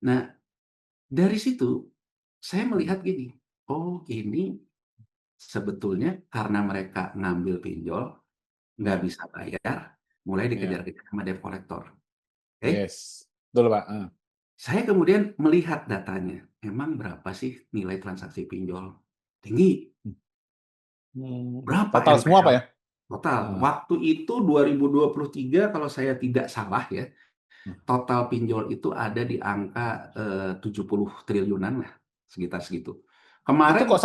Nah, dari situ saya melihat gini, oh ini sebetulnya karena mereka ngambil pinjol, nggak bisa bayar, mulai dikejar-kejar sama debt collector. Yes, betul Pak. Saya kemudian melihat datanya, emang berapa sih nilai transaksi pinjol? Tinggi. Berapa Total semua Pak ya? Total. Waktu itu 2023 kalau saya tidak salah ya, total pinjol itu ada di angka 70 triliunan lah, sekitar segitu. Itu Kemarin kok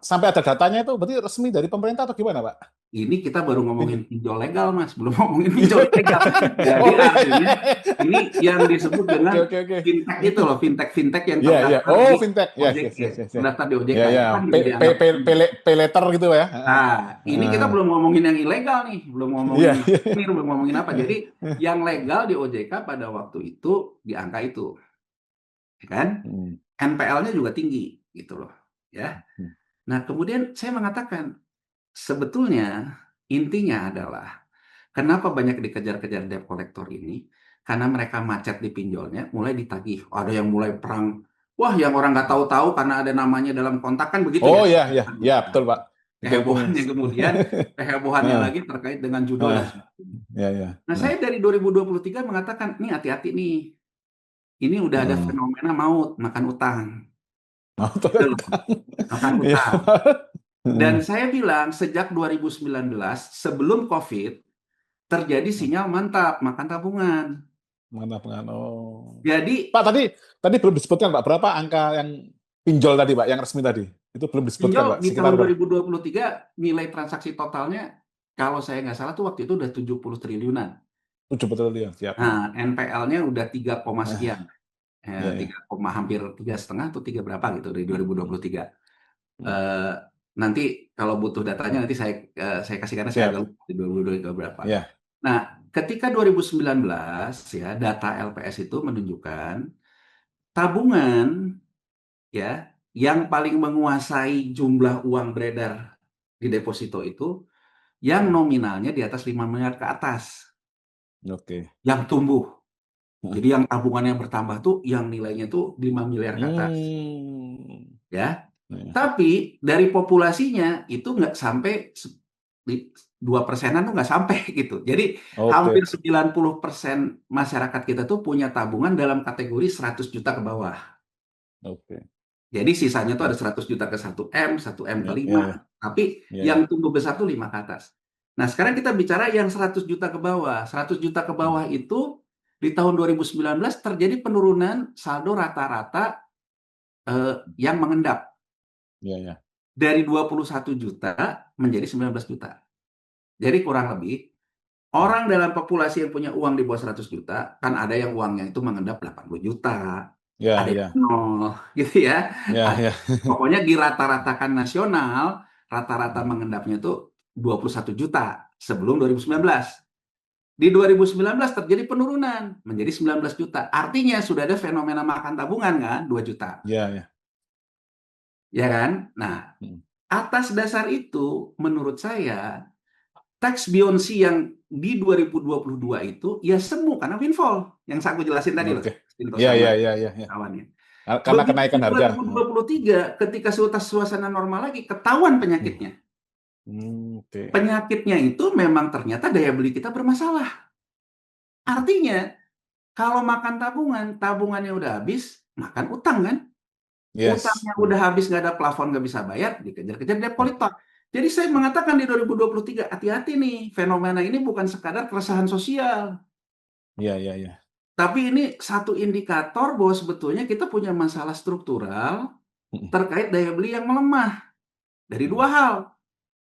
sampai ada datanya itu berarti resmi dari pemerintah atau gimana Pak? ini kita baru ngomongin Pinjol. pinjol legal, Mas, belum ngomongin pinjol ilegal. Jadi Oh iya, iya, artinya iya. ini yang disebut Oke, dengan oke, oke. fintech itu loh, fintech yang Iya, iya. terdaftar Oh, di fintech. Yes, OJK, yes, yes, yes, yes. terdaftar di OJK Ya, itu ya. kan Pay, juga pay, dianggap pay, ini. pay letter gitu ya. Nah, ini kita belum ngomongin yang ilegal nih, belum ngomongin Iya, iya. ini, belum ngomongin apa. Jadi yang legal di OJK pada waktu itu di angka itu, ya kan? Hmm, NPL-nya juga tinggi, gitu loh, ya. hmm. Nah, kemudian saya mengatakan sebetulnya intinya adalah kenapa banyak dikejar-kejar debt collector ini? Karena mereka macet di pinjolnya, mulai ditagih. Ada yang mulai perang. Wah, yang orang nggak tahu-tahu karena ada namanya dalam kontak kan begitu Oh ya. ya, ya, ya, betul Pak. Dikepung. Kehebohannya kemudian, kehebohannya Ah, lagi terkait dengan judul dan ah, sebagainya. ya, ya. Nah, Nah, saya dari 2023 mengatakan, nih hati-hati nih. Ini udah ada hmm. fenomena maut, makan utang. Mau Gitu loh, tentang. makan Iya. utang. Hmm. Dan saya bilang sejak 2019 sebelum COVID terjadi sinyal mantap makan tabungan. Mantap kan? Oh. Jadi Pak, tadi belum disebutkan Pak, berapa angka yang pinjol tadi Pak, yang resmi tadi? Itu belum disebutkan pinjol Pak, di sekitar tahun berapa? 2023 nilai transaksi totalnya kalau saya nggak salah tuh waktu itu udah 70 triliunan. 7 betul dia, siap. Nah, NPL-nya udah 3, sekian. Ah, ya, 3, ya. hampir 3,5 atau 3 berapa gitu dari 2023. Hmm. Eh, nanti kalau butuh datanya nanti saya kasih karena saya agak Siap. lupa di 2023 berapa. Ya. Nah, ketika 2019 ya data LPS itu menunjukkan tabungan ya yang paling menguasai jumlah uang beredar di deposito itu yang nominalnya di atas 5 miliar ke atas Oke. yang tumbuh. Heeh. Jadi yang tabungannya bertambah tuh yang nilainya tuh 5 miliar ke atas Hmm. ya. Ya. Tapi dari populasinya itu nggak sampai 2%-an tuh nggak sampai gitu. Jadi Oke. hampir 90% masyarakat kita tuh punya tabungan dalam kategori 100 juta ke bawah. Oke. Jadi sisanya tuh Ya, ada 100 juta ke 1M, 1M ke ya, 5, ya, ya, tapi ya, ya. yang tumbuh besar tuh 5 ke atas. Nah, sekarang kita bicara yang 100 juta ke bawah. 100 juta ke Hmm. bawah itu di tahun 2019 terjadi penurunan saldo rata-rata yang mengendap Ya, ya. dari 21 juta menjadi 19 juta. Jadi kurang lebih Hmm. orang dalam populasi yang punya uang di bawah 100 juta, kan ada yang uangnya itu mengendap 80 juta, Ya, ada yang ya. nol, gitu ya. Ya, ya. Pokoknya dirata-ratakan nasional, rata-rata mengendapnya itu 21 juta sebelum 2019. Di 2019 terjadi penurunan menjadi 19 juta. Artinya sudah ada fenomena makan tabungan kan, 2 juta. Ya, ya. Ya kan? Nah, Hmm. atas dasar itu menurut saya tax Beyonce yang di 2022 itu ya semu karena windfall yang aku jelasin tadi loh, Oke. Sinto Ya, ya, sama ya, ya, ya. kawannya. Karena Begitu di kenaikan harga. 2023 ketika suasana normal lagi ketahuan Hmm. penyakitnya. Oke. Penyakitnya itu memang ternyata daya beli kita bermasalah. Artinya kalau makan tabungan, tabungannya udah habis, makan utang kan? Yes. Utangnya udah habis nggak ada plafon nggak bisa bayar, dikejar-kejar debt collector. Jadi saya mengatakan di 2023 hati-hati nih, fenomena ini bukan sekadar keresahan sosial. Ya, ya, ya. Tapi ini satu indikator bahwa sebetulnya kita punya masalah struktural Hmm. terkait daya beli yang melemah. Dari Hmm. dua hal,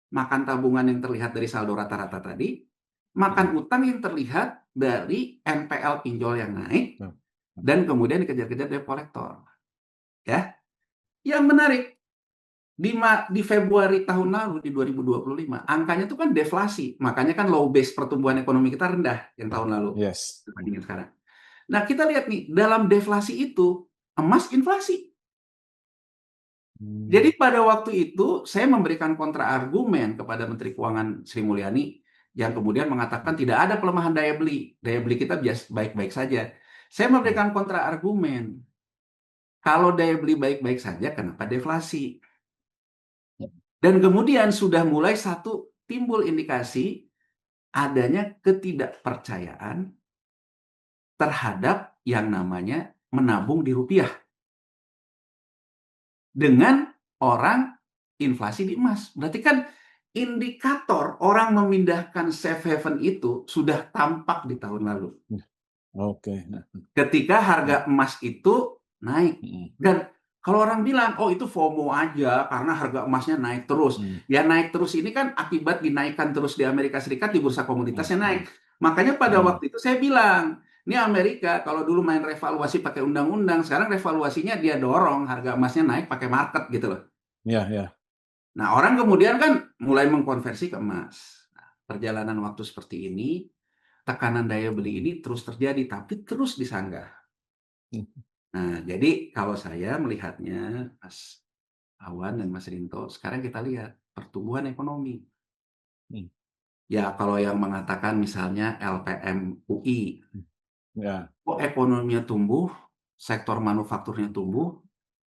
makan tabungan yang terlihat dari saldo rata-rata tadi, Hmm. makan utang yang terlihat dari NPL pinjol yang naik, Hmm. dan kemudian dikejar-kejar debt collector. Ya, yang menarik, di Februari tahun lalu, di 2025, angkanya itu kan deflasi. Makanya kan low base pertumbuhan ekonomi kita rendah yang tahun lalu Yes. dibandingin sekarang. Nah, kita lihat nih, dalam deflasi itu, emas inflasi. Hmm. Jadi pada waktu itu, saya memberikan kontra-argumen kepada Menteri Keuangan Sri Mulyani, yang kemudian mengatakan tidak ada pelemahan daya beli. Daya beli kita biasa baik-baik saja. Saya memberikan kontra-argumen. Kalau daya beli baik-baik saja, kenapa deflasi? Dan kemudian sudah mulai timbul indikasi adanya ketidakpercayaan terhadap yang namanya menabung di rupiah dengan orang inflasi di emas. Berarti kan indikator orang memindahkan safe haven itu sudah tampak di tahun lalu. Oke. Ketika harga Ya. emas itu naik. Hmm. Dan Kalau orang bilang, oh itu FOMO aja karena harga emasnya naik terus. Ya naik terus ini kan akibat dinaikkan terus di Amerika Serikat, di bursa komoditasnya naik. Makanya pada waktu itu saya bilang, ini Amerika kalau dulu main revaluasi pakai undang-undang, sekarang revaluasinya dia dorong harga emasnya naik pakai market gitu loh. Ya, ya. Nah, orang kemudian kan mulai mengkonversi ke emas. Nah, perjalanan waktu seperti ini, tekanan daya beli ini terus terjadi, tapi terus disanggah. Nah, jadi kalau saya melihatnya, Mas Awan dan Mas Rinto, sekarang kita lihat pertumbuhan ekonomi. Ya, kalau yang mengatakan misalnya LPM UI, Ya. kok ekonominya tumbuh, sektor manufakturnya tumbuh,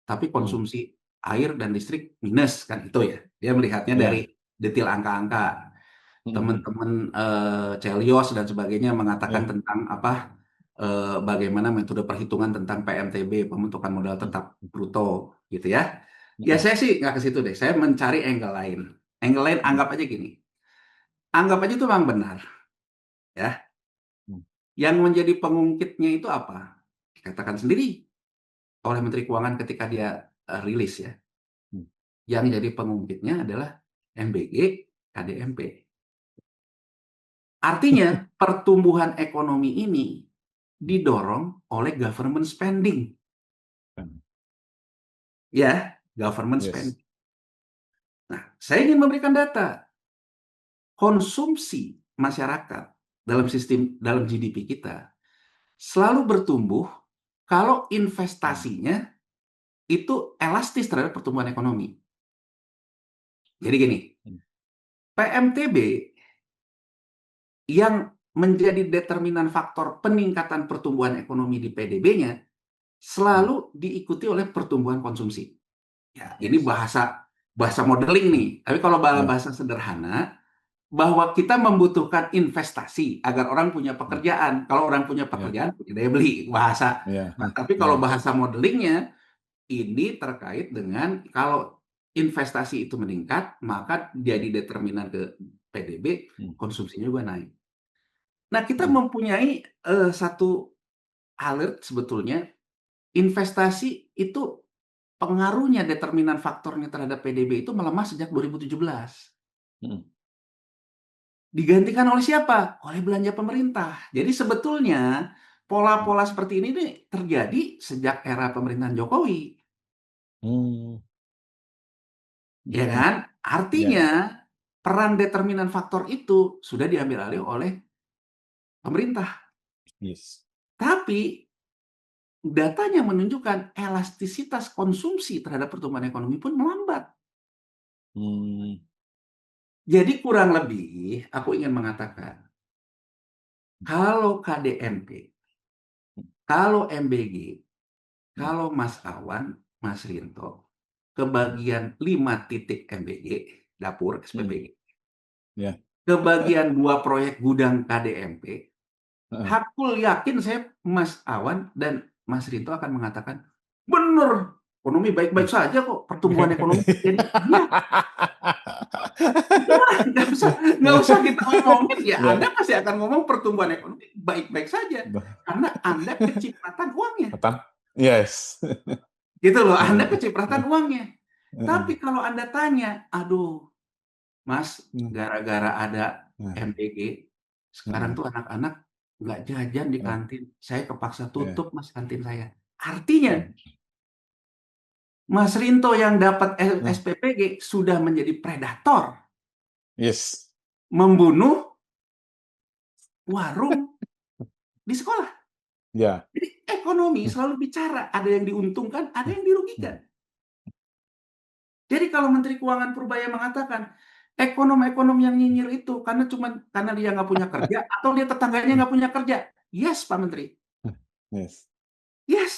tapi konsumsi air dan listrik minus, kan itu ya. Dia melihatnya dari Ya. detail angka-angka. Teman-teman Celios dan sebagainya mengatakan Ya. tentang bagaimana metode perhitungan tentang PMTB, pembentukan modal tetap bruto, gitu ya. Ya saya sih nggak ke situ deh. Saya mencari angle lain. Angle lain anggap aja gini. Anggap aja itu memang benar, ya. Yang menjadi pengungkitnya itu apa? Dikatakan sendiri oleh Menteri Keuangan ketika dia rilis ya. Yang jadi pengungkitnya adalah MBG, KDMP. Artinya pertumbuhan ekonomi ini didorong oleh government spending. Ya, government Yes. spending. Nah, saya ingin memberikan data. Konsumsi masyarakat dalam GDP kita selalu bertumbuh kalau investasinya itu elastis terhadap pertumbuhan ekonomi. Jadi gini, PMTB yang menjadi determinan faktor peningkatan pertumbuhan ekonomi di PDB-nya selalu diikuti oleh pertumbuhan konsumsi. Ya, ini bahasa modeling nih. Tapi kalau bahasa sederhana, bahwa kita membutuhkan investasi agar orang punya pekerjaan. Kalau orang punya pekerjaan, punya daya beli. Bahasa. Tapi kalau bahasa modelingnya, ini terkait dengan kalau investasi itu meningkat, maka jadi determinan ke PDB, konsumsinya juga naik. Nah, kita mempunyai satu alert sebetulnya, investasi itu pengaruhnya, determinan faktornya terhadap PDB itu melemah sejak 2017. Digantikan oleh siapa? Oleh belanja pemerintah. Jadi sebetulnya pola-pola seperti ini nih terjadi sejak era pemerintahan Jokowi. Ya kan? Artinya peran determinan faktor itu sudah diambil alih oleh pemerintah. Yes. Tapi datanya menunjukkan elastisitas konsumsi terhadap pertumbuhan ekonomi pun melambat. Jadi kurang lebih aku ingin mengatakan, kalau KDMP, kalau MBG, kalau Mas Awan, Mas Rinto, kebagian 5 titik MBG, dapur SPBG, kebagian 2 proyek gudang KDMP, aku yakin saya Mas Awan dan Mas Rinto akan mengatakan, bener, ekonomi baik-baik saja kok, pertumbuhan ekonomi terjadi. Iya. Nggak usah kita ngomongin, ya Anda pasti akan ngomong pertumbuhan ekonomi baik-baik saja. Karena Anda kecipratan uangnya. Yes. Gitu loh, Anda kecipratan uangnya. Tapi kalau Anda tanya, aduh, Mas, gara-gara ada MBG, sekarang tuh anak-anak nggak jajan di kantin. Saya kepaksa tutup, Mas, kantin saya. Artinya, Mas Rinto yang dapat SPPG sudah menjadi predator. Yes. Membunuh warung di sekolah. Jadi ekonomi selalu bicara, ada yang diuntungkan, ada yang dirugikan. Jadi kalau Menteri Keuangan Purbaya mengatakan, ekonom-ekonom yang nyinyir itu karena dia nggak punya kerja atau dia tetangganya nggak punya kerja. Yes, Pak Menteri. Yes. Yes.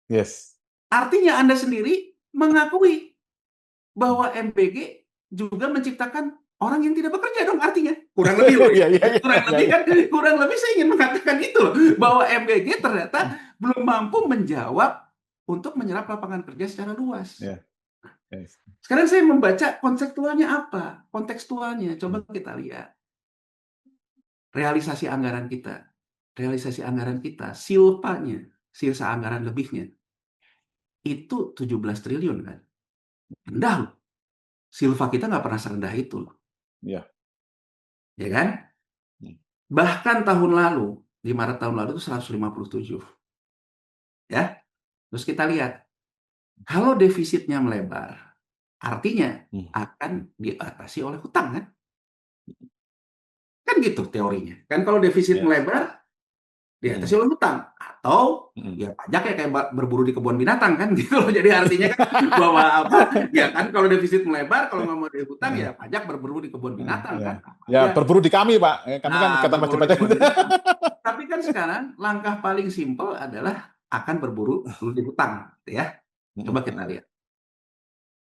Yes. Artinya Anda sendiri mengakui bahwa MBG juga menciptakan orang yang tidak bekerja dong, artinya. Kurang lebih loh ya. Kurang lebih saya ingin mengatakan itu loh, bahwa MBG ternyata belum mampu menjawab untuk menyerap lapangan kerja secara luas. Sekarang saya membaca konseptualnya apa? Kontekstualnya, coba kita lihat. Realisasi anggaran kita, silpanya, sisa anggaran lebihnya. itu 17 triliun kan. Rendah loh. Silva kita nggak pernah serendah itu loh. Iya. Ya kan? Bahkan tahun lalu, di Maret tahun lalu itu 157. Ya. Terus kita lihat, kalau defisitnya melebar, artinya akan diatasi oleh hutang kan? Kan gitu teorinya. Kan kalau defisit Yes. melebar, diatasi oleh hutang. Atau Mm. ya pajak ya kayak berburu di kebun binatang kan gitu loh. Jadi artinya kan bahwa apa? Ya kan kalau defisit melebar, kalau nggak mau dihutang ya pajak berburu di kebun binatang kan. Ya, Ya. berburu di kami, Pak. Kami kan ikatan wajib Berburu di pajak. kebun binatang. Tapi kan sekarang langkah paling simpel adalah akan berburu di hutang, gitu ya. Coba kita lihat.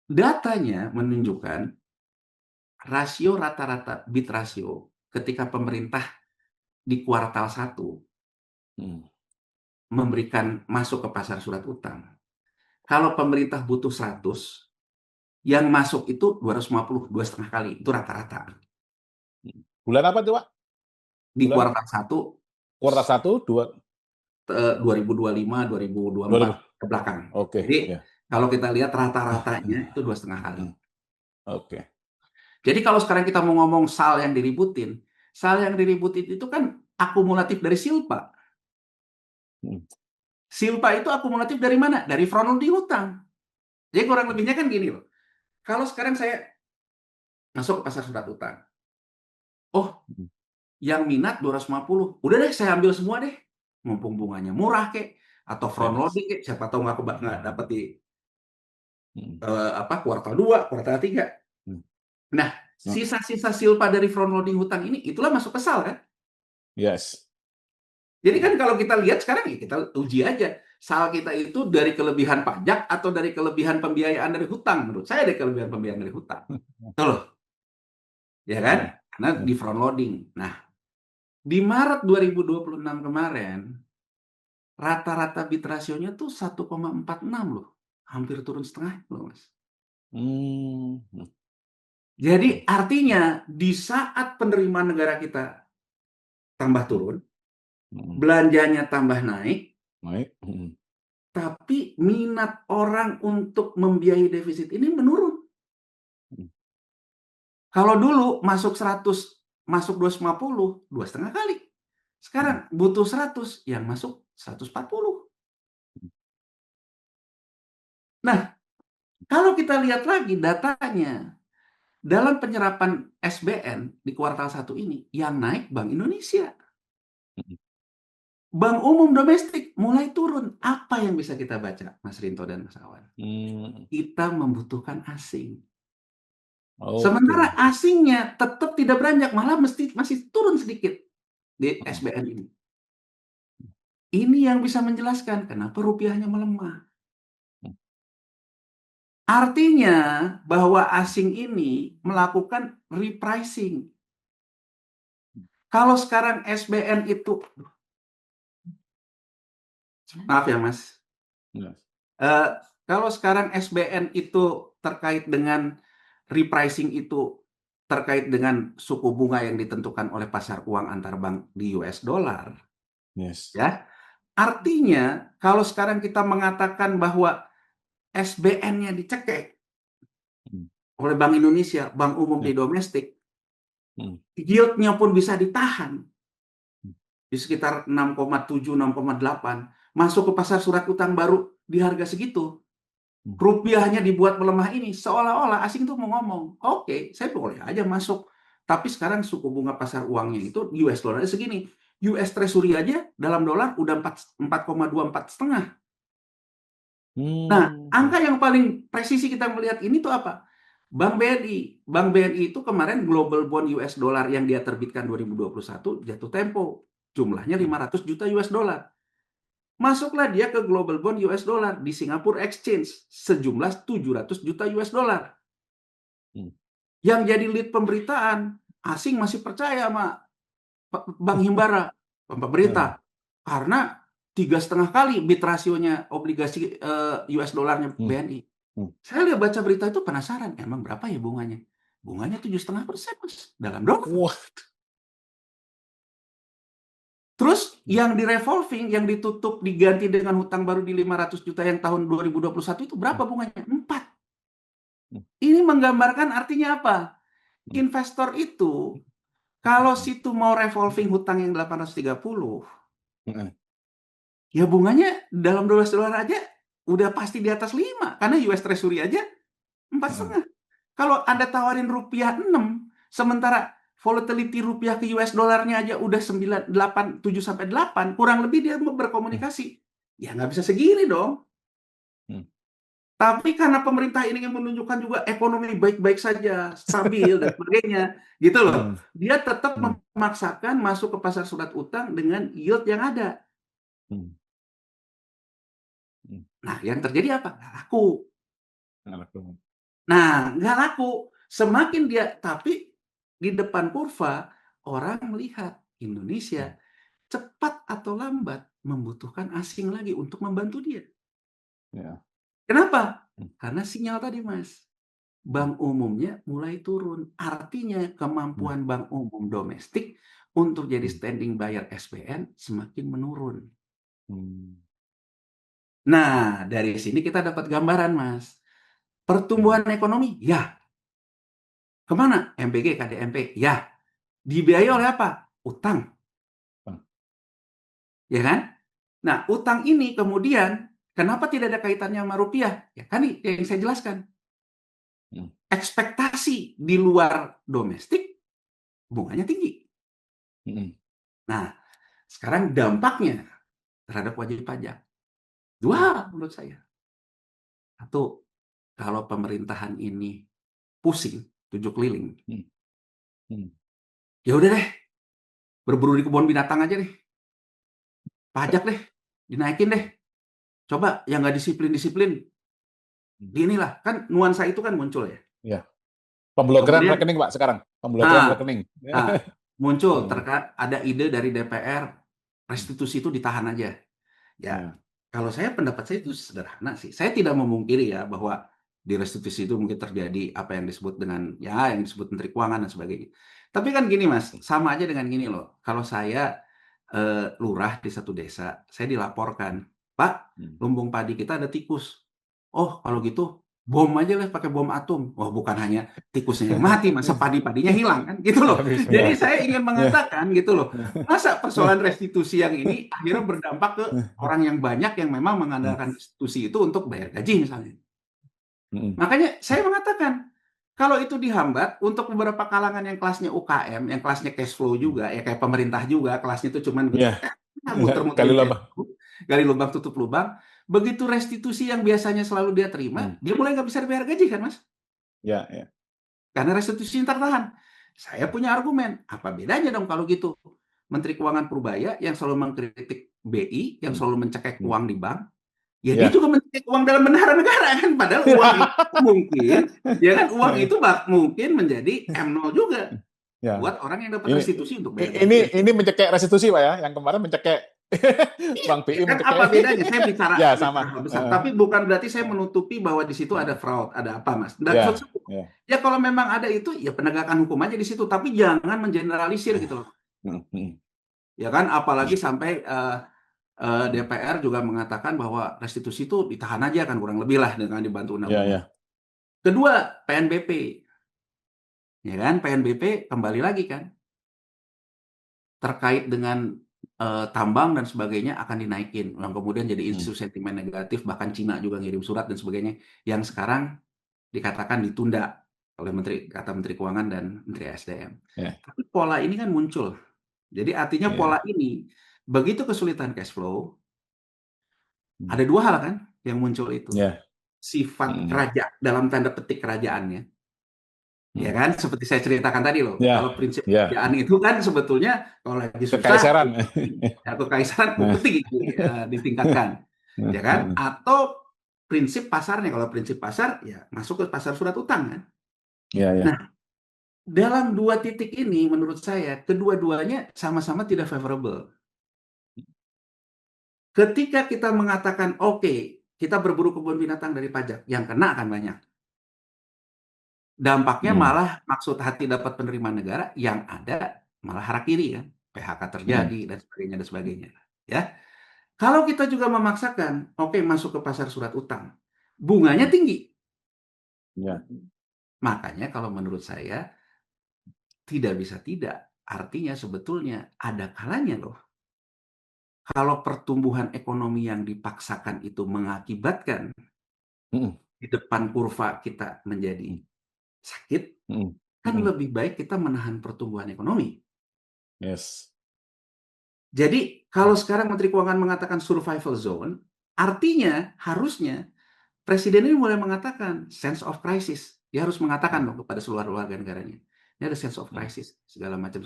Datanya menunjukkan rasio rata-rata bid rasio ketika pemerintah di kuartal 1 memberikan masuk ke pasar surat utang. Kalau pemerintah butuh 100, yang masuk itu 250, 2,5 kali. Itu rata-rata. Bulan apa tuh, Pak? Di Bulan? kuartal 1, Kuartal 1, 2. 2025, 2024 ke belakang. Oke. Jadi Ya. kalau kita lihat rata-ratanya itu 2,5 kali. Oke. Jadi kalau sekarang kita mau ngomong SAL yang diributin itu kan akumulatif dari Silpa. Silpa itu akumulatif dari mana? Dari front-loading hutang. Jadi kurang lebihnya kan gini loh. Kalau sekarang saya masuk ke pasar surat utang. Oh, yang minat 250. Udah deh, saya ambil semua deh. Mumpung bunganya murah kek, atau front loading kek, siapa tahu nggak dapat di kuartal 2, kuartal 3. Nah, sisa-sisa silpa dari front loading hutang ini, itulah masuk ke SAL kan? Yes. Jadi kan kalau kita lihat sekarang ya kita uji aja. SAL kita itu dari kelebihan pajak atau dari kelebihan pembiayaan dari hutang. Menurut saya dari kelebihan pembiayaan dari hutang. Betul loh. Ya kan? Karena di front loading. Nah, di Maret 2026 kemarin, rata-rata bid rasionya tuh 1,46 loh. Hampir turun setengah loh, Mas. Jadi artinya di saat penerimaan negara kita tambah turun, belanjanya tambah naik, tapi minat orang untuk membiayai defisit ini menurun. Kalau dulu masuk 100, masuk 250, 2,5 kali. Sekarang butuh 100, yang masuk 140. Nah, kalau kita lihat lagi datanya, dalam penyerapan SBN di kuartal 1 ini, yang naik Bank Indonesia. Bank umum domestik mulai turun. Apa yang bisa kita baca, Mas Rinto dan Mas Awan? Kita membutuhkan asing. Sementara asingnya tetap tidak beranjak, malah masih turun sedikit di SBN ini. Ini yang bisa menjelaskan kenapa rupiahnya melemah. Artinya bahwa asing ini melakukan repricing. Kalau sekarang SBN itu, maaf ya Mas, kalau sekarang SBN itu terkait dengan repricing itu terkait dengan suku bunga yang ditentukan oleh pasar uang antar bank di US dollar, ya, artinya kalau sekarang kita mengatakan bahwa SBN-nya dicekek oleh Bank Indonesia, bank umum di domestik, yield-nya pun bisa ditahan di sekitar 6,7, 6,8, masuk ke pasar surat utang baru di harga segitu. Rupiahnya dibuat melemah ini, seolah-olah asing tuh mau ngomong, oke, saya boleh aja masuk. Tapi sekarang suku bunga pasar uangnya itu US dollar segini. US Treasury aja dalam dolar udah 4,24,5. Nah, angka yang paling presisi kita melihat ini tuh apa? Bank BNI. Bank BNI itu kemarin global bond US dollar yang dia terbitkan 2021 jatuh tempo. Jumlahnya 500 juta US dollar. Masuklah dia ke global bond US dollar di Singapore Exchange sejumlah 700 juta US dollar. Yang jadi lead pemberitaan, asing masih percaya sama Bank Himbara, pemerintah. Karena 3,5 kali bid rasionya obligasi US dollarnya BNI. Saya lihat baca berita itu penasaran, emang berapa ya bunganya? Bunganya 7,5%, Mas, dalam dolar. Terus yang di revolving, yang ditutup diganti dengan hutang baru di 500 juta yang tahun 2021 itu berapa bunganya? 4. Ini menggambarkan artinya apa? Investor itu kalau situ mau revolving hutang yang 830, ya bunganya dalam $12 aja udah pasti di atas 5 karena US Treasury aja 4,5. Kalau Anda tawarin rupiah 6, sementara volatility rupiah ke US dollarnya aja udah 9, 8, 7 sampai 8, kurang lebih dia mau berkomunikasi. Ya nggak bisa segini dong. Tapi karena pemerintah ini ingin menunjukkan juga ekonomi baik-baik saja, stabil dan sebagainya, gitu loh. Dia tetap memaksakan masuk ke pasar surat utang dengan yield yang ada. Nah, yang terjadi apa? Nggak laku. Nah, nggak laku. Semakin dia, tapi di depan kurva, orang melihat Indonesia cepat atau lambat membutuhkan asing lagi untuk membantu dia. Kenapa? Karena sinyal tadi, Mas. Bank umumnya mulai turun. Artinya kemampuan bank umum domestik untuk jadi standing buyer SPN semakin menurun. Nah, dari sini kita dapat gambaran, Mas. Pertumbuhan ekonomi, ya. Kemana? MBG, KDMP, ya. Dibiayai oleh apa? Utang. Ya kan? Nah, utang ini kemudian, kenapa tidak ada kaitannya sama rupiah? Ya kan yang saya jelaskan. Ekspektasi di luar domestik, bunganya tinggi. Nah, sekarang dampaknya terhadap wajib pajak. 2 hal menurut saya. Satu, kalau pemerintahan ini pusing, 7 keliling, ya udah deh, berburu di kebun binatang aja deh. Pajak deh, dinaikin deh. Coba yang nggak disiplin-disiplin, inilah, kan nuansa itu kan muncul ya. Ya. Pemblokiran Kemudian, rekening, Pak, sekarang. Pemblokiran rekening. muncul, ada ide dari DPR, restitusi itu ditahan aja. Ya, kalau saya pendapat saya itu sederhana sih. Saya tidak memungkiri ya bahwa di restitusi itu mungkin terjadi apa yang disebut dengan yang disebut Menteri Keuangan dan sebagainya. Tapi kan gini, Mas, sama aja dengan gini loh. Kalau saya lurah di satu desa, saya dilaporkan, Pak, lumbung padi kita ada tikus. Oh, kalau gitu bom aja lah, pakai bom atom. Oh, bukan hanya tikusnya yang mati, masa padi-padinya hilang kan, gitu loh. Jadi saya ingin mengatakan gitu loh, masa persoalan restitusi yang ini akhirnya berdampak ke orang yang banyak yang memang mengandalkan restitusi itu untuk bayar gaji misalnya. Makanya saya mengatakan, kalau itu dihambat untuk beberapa kalangan yang kelasnya UKM, yang kelasnya cash flow juga, ya kayak pemerintah juga, kelasnya itu cuman muter-muterin gali lubang tutup lubang. Begitu restitusi yang biasanya selalu dia terima, dia mulai nggak bisa bayar gaji kan, Mas? Ya. Karena restitusi tertahan. Saya punya argumen, apa bedanya dong kalau gitu? Menteri Keuangan Purbaya yang selalu mengkritik BI, yang selalu mencekek uang di bank, ya dia juga mencekek uang dalam bendahara negara kan, padahal uang itu mungkin, ya kan, uang itu mungkin menjadi M0 juga buat orang yang dapat restitusi untuk bayar gaji. Ini mencekek restitusi, Pak ya, yang kemarin mencekek Bank BI kan mencekek. apa bedanya? Saya bicara Ya, sama. besar, tapi bukan berarti saya menutupi bahwa di situ ada fraud, ada apa, Mas. Dan ya kalau memang ada itu, ya penegakan hukum aja di situ, tapi jangan mengeneralisir gitu loh. Ya kan, apalagi sampai DPR juga mengatakan bahwa restitusi itu ditahan aja kan, kurang lebih lah dengan dibantu undang-undang. Kedua, PNBP. Ya kan, PNBP kembali lagi kan. Terkait dengan tambang dan sebagainya akan dinaikin, yang kemudian jadi isu sentimen negatif, bahkan Cina juga ngirim surat dan sebagainya, yang sekarang dikatakan ditunda oleh kata Menteri Keuangan dan Menteri SDM. Tapi pola ini kan muncul. Jadi artinya pola ini, begitu kesulitan cash flow, ada 2 hal kan yang muncul itu. Sifat kerajaan, dalam tanda petik kerajaannya. Ya kan, seperti saya ceritakan tadi loh. Kalau prinsip kerajaan itu kan sebetulnya kalau lagi susah, kekaisaran upeti ditingkatkan, ya kan? Atau prinsip pasarnya, kalau prinsip pasar ya masuk ke pasar surat utang kan. Nah, dalam 2 titik ini menurut saya kedua-duanya sama-sama tidak favorable. Ketika kita mengatakan oke, kita berburu kebun binatang dari pajak, yang kena akan banyak. Dampaknya malah maksud hati dapat penerimaan negara, yang ada malah harakiri kan. PHK Mhm. terjadi dan sebagainya, ya. Kalau kita juga memaksakan, oke masuk ke pasar surat utang, bunganya tinggi. Ya. Makanya kalau menurut saya tidak bisa tidak, artinya sebetulnya ada kalanya loh. Kalau pertumbuhan ekonomi yang dipaksakan itu mengakibatkan Mhm. di depan kurva kita menjadi Mhm. sakit, Mhm. kan Mhm. lebih baik kita menahan pertumbuhan ekonomi. Yes. Jadi kalau sekarang Menteri Keuangan mengatakan survival zone, artinya harusnya Presiden ini mulai mengatakan sense of crisis. Dia harus mengatakan dong kepada seluruh warga negaranya. Ini ada sense of Mhm. crisis, segala macam.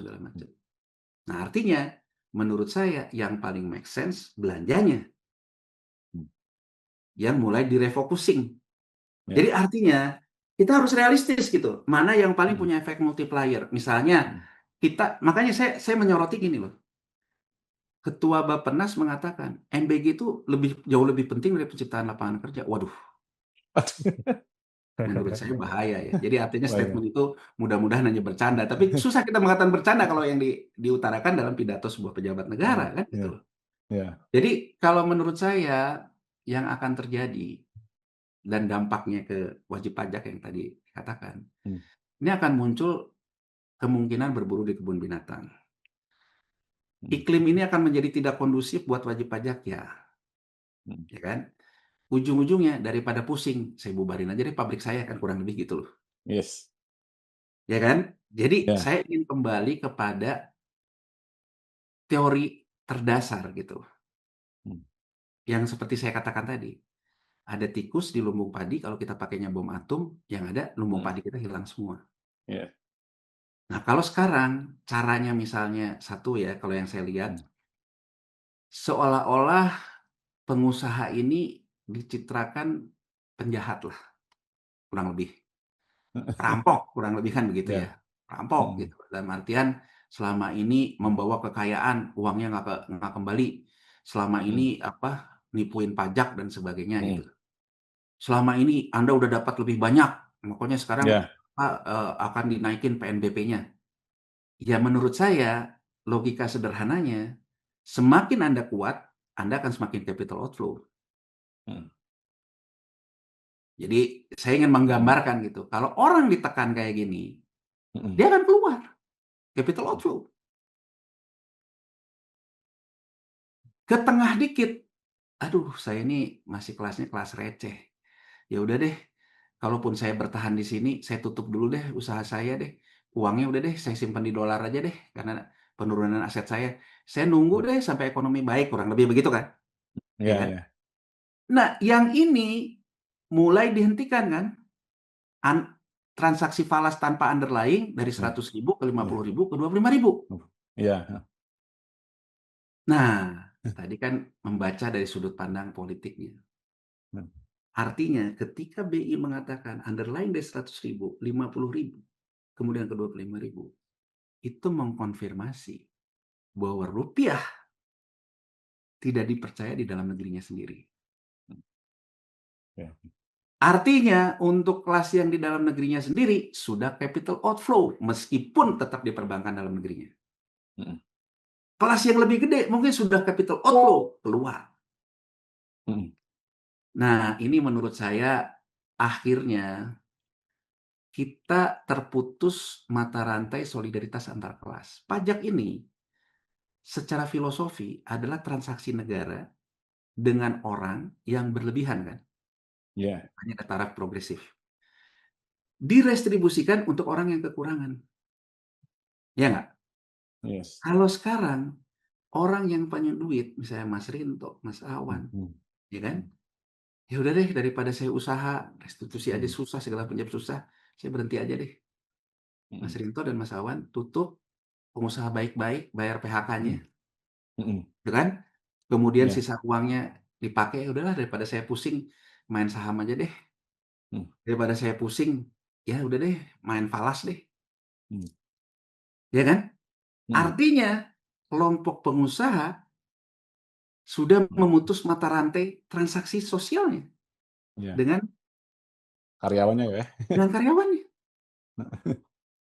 Nah, artinya menurut saya yang paling make sense belanjanya Mhm. yang mulai direfocusing. Ya. Jadi artinya kita harus realistis gitu. Mana yang paling Mhm. punya efek multiplier? Misalnya makanya saya menyoroti gini loh. Ketua Bappenas mengatakan MBG itu jauh lebih penting dari penciptaan lapangan kerja. Waduh, menurut saya bahaya ya. Jadi artinya Bahaya. statement itu mudah-mudahan hanya bercanda. Tapi susah kita mengatakan bercanda kalau yang diutarakan dalam pidato sebuah pejabat negara kan gitu Ya. loh. Ya. Jadi kalau menurut saya yang akan terjadi dan dampaknya ke wajib pajak yang tadi dikatakan, Mhm. ini akan muncul kemungkinan berburu di kebun binatang. Mhm. Iklim ini akan menjadi tidak kondusif buat wajib pajak ya, Mhm. ya kan? Ujung-ujungnya daripada pusing, saya bubarin aja deh pabrik saya kan kurang lebih gitu loh. Yes. Ya kan? Jadi Ya. saya ingin kembali kepada teori terdasar gitu. Mhm. Yang seperti saya katakan tadi, ada tikus di lumbung padi kalau kita pakainya bom atom, yang ada lumbung Mhm. padi kita hilang semua. Ya. Nah, kalau sekarang caranya misalnya satu ya, kalau yang saya lihat Mhm. seolah-olah pengusaha ini dicitrakan penjahat lah, kurang lebih. Perampok, kurang lebih kan begitu ya. Ya. Perampok Mhm. gitu. Dalam artian selama ini membawa kekayaan, uangnya nggak kembali. Selama Mhm. ini nipuin pajak dan sebagainya gitu. Mhm. Selama ini Anda udah dapat lebih banyak, makanya sekarang Ya. akan dinaikin PNBP-nya. Ya menurut saya logika sederhananya, semakin Anda kuat, Anda akan semakin capital outflow. Mhm. Jadi saya ingin Mhm. menggambarkan gitu, kalau orang ditekan kayak gini, Mhm. dia akan keluar capital outflow. Ke tengah dikit, aduh saya ini masih kelasnya kelas receh. Ya udah deh, kalaupun saya bertahan di sini, saya tutup dulu deh usaha saya deh. Uangnya udah deh saya simpan di dolar aja deh, karena penurunan aset saya. Saya nunggu deh sampai ekonomi baik, kurang lebih begitu kan? Ya Ya. kan? Ya. Nah, yang ini mulai dihentikan kan? An- Transaksi falas tanpa underlying dari Ya. 100.000 ke Ya. 50.000 ke 25.000. Ya. Nah, tadi kan membaca dari sudut pandang politiknya. Mhm. Artinya ketika BI mengatakan underlying dari 100.000, 50.000, kemudian ke 25.000, itu mengkonfirmasi bahwa rupiah tidak dipercaya di dalam negerinya sendiri. Ya. Artinya untuk kelas yang di dalam negerinya sendiri sudah capital outflow meskipun tetap diperbankan dalam negerinya. Mhm. Kelas yang lebih gede mungkin sudah capital outflow keluar. Mhm. Nah, ini menurut saya akhirnya kita terputus mata rantai solidaritas antar kelas. Pajak ini secara filosofi adalah transaksi negara dengan orang yang berlebihan kan. Ya. Hanya ada taraf progresif. Direstribusikan untuk orang yang kekurangan. Ya nggak? Yes. Kalau sekarang orang yang punya duit, misalnya Mas Rinto, Mas Awan, Mhm. ya kan? Ya udah deh daripada saya usaha, restitusi aja Mhm. susah, segala macam susah, saya berhenti aja deh. Mas Mhm. Rinto dan Mas Awan tutup, pengusaha baik-baik bayar PHK-nya, Mhm. Mhm. ya kan? Kemudian Ya. sisa uangnya dipakai, ya udahlah daripada saya pusing main saham aja deh. Mhm. Daripada saya pusing, ya udah deh main falas deh, Mhm. ya kan? Mhm. Artinya kelompok pengusaha sudah Mhm. memutus mata rantai transaksi sosialnya Ya. dengan Karyawannya ya. karyawannya.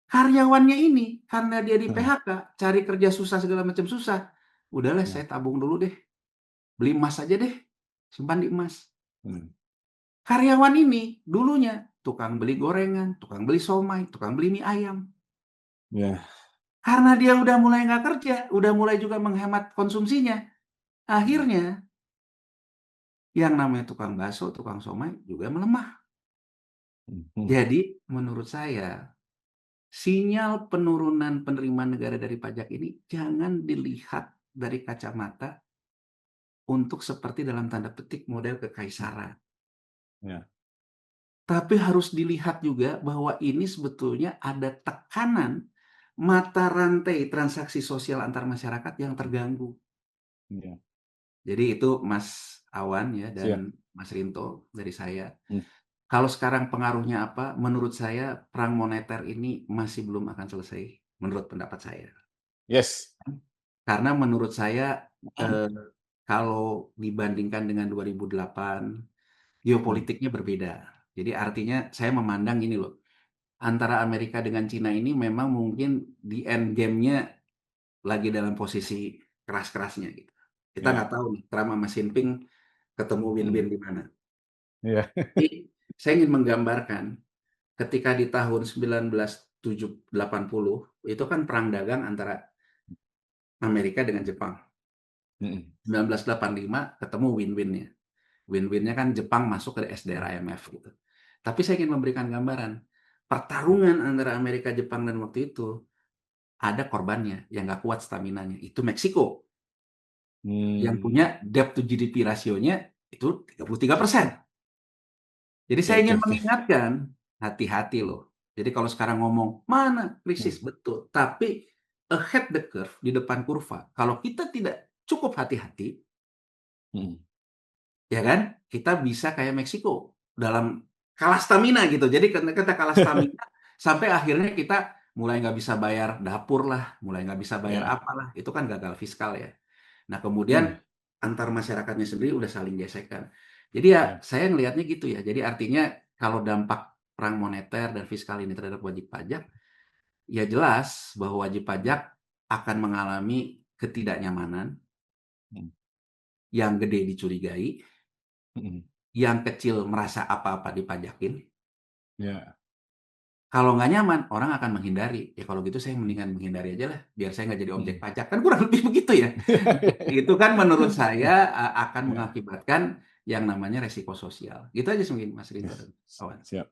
Karyawannya ini karena dia di Heeh. PHK, cari kerja susah segala macam susah. Udahlah Ya. saya tabung dulu deh. Beli emas aja deh. Simpan di emas. Hmm. Karyawan ini dulunya tukang beli gorengan, tukang beli somai, tukang beli mie ayam. Ya. Karena dia udah mulai nggak kerja, udah mulai juga menghemat konsumsinya. Akhirnya yang namanya tukang bakso, tukang somai juga melemah. Hmm. Jadi menurut saya sinyal penurunan penerimaan negara dari pajak ini jangan dilihat dari kacamata untuk seperti dalam tanda petik model kekaisaran. Ya. Tapi harus dilihat juga bahwa ini sebetulnya ada tekanan mata rantai transaksi sosial antar masyarakat yang terganggu. Ya. Jadi itu Mas Awan ya Siap. dan Mas Rinto dari saya. Hmm. Kalau sekarang pengaruhnya apa? Menurut saya perang moneter ini masih belum akan selesai menurut pendapat saya. Yes. Karena menurut saya kalau dibandingkan dengan 2008 Hmm. geopolitiknya berbeda. Jadi artinya saya memandang ini loh, antara Amerika dengan Cina ini memang mungkin di end game-nya lagi dalam posisi keras-kerasnya gitu. Kita Ya. nggak tahu nih Trump sama Xi Jinping ketemu Hmm. win-win di mana. Ya. Tapi saya ingin menggambarkan ketika di tahun 1980 itu kan perang dagang antara Amerika dengan Jepang. Hmm. 1985 ketemu win-winnya. Win-winnya kan Jepang masuk ke SDR IMF gitu. Tapi saya ingin memberikan gambaran pertarungan antara Amerika, Jepang dan waktu itu ada korbannya yang nggak kuat staminanya. Itu Meksiko yang Hmm. punya debt to GDP rasionya itu 33%. Jadi Oke, saya oke, ingin oke. mengingatkan, hati-hati loh. Jadi kalau sekarang ngomong, mana Hmm. krisis? Betul. Tapi ahead the curve, di depan kurva, kalau kita tidak cukup hati-hati, Hmm. ya kan, kita bisa kayak Meksiko dalam kalah stamina gitu. Jadi karena kita kalah stamina, sampai akhirnya kita mulai nggak bisa bayar dapur lah, mulai nggak bisa bayar Ya. apalah. Itu kan gagal fiskal ya. Nah kemudian Hmm. antar masyarakatnya sendiri udah saling gesekan. Jadi ya Ya. saya ngelihatnya gitu ya. Jadi artinya kalau dampak perang moneter dan fiskal ini terhadap wajib pajak, ya jelas bahwa wajib pajak akan mengalami ketidaknyamanan, Hmm. yang gede dicurigai, Hmm. yang kecil merasa apa-apa dipajakin. Ya. Kalau nggak nyaman, orang akan menghindari. Ya kalau gitu saya mendingan menghindari aja lah, biar saya nggak jadi objek Hmm. pajak. Kan kurang lebih begitu ya. Itu kan menurut saya akan Ya. mengakibatkan yang namanya resiko sosial. Gitu aja mungkin Mas Ya. Rinto dan kawan. Siap.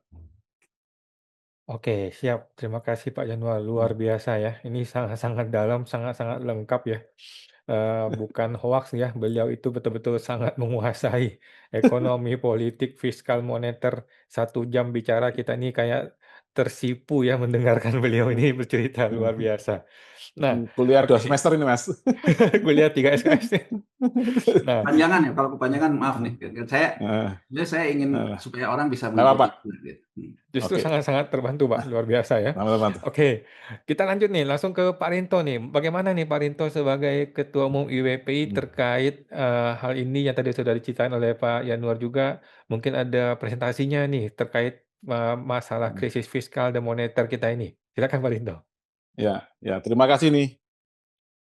Oke, siap. Terima kasih Pak Januar, luar Hmm. biasa ya. Ini sangat-sangat dalam, sangat-sangat lengkap ya. Bukan hoaks ya, beliau itu betul-betul sangat menguasai ekonomi, politik, fiskal, moneter. 1 jam bicara kita ini kayak tersipu ya mendengarkan beliau ini bercerita luar biasa. Nah, Kuliah 2 oke, semester ini, Mas. kuliah 3 SKS. Nah, Panjangan ya, kalau kepanjangan maaf nih. Heeh, Saya ingin heeh. supaya orang bisa Nggak apa-apa. mengikuti. Gitu. justru Oke. sangat-sangat terbantu, Pak, luar biasa ya. Sama-sama tuh. Oke, kita lanjut nih, langsung ke Pak Rinto nih. Bagaimana nih Pak Rinto sebagai Ketua Umum IWPI Hmm. terkait hal ini yang tadi sudah diceritain oleh Pak Yanuar juga, mungkin ada presentasinya nih terkait masalah Hmm. krisis fiskal dan moneter kita ini. Silakan Pak Rinto. Ya, ya. Terima kasih nih,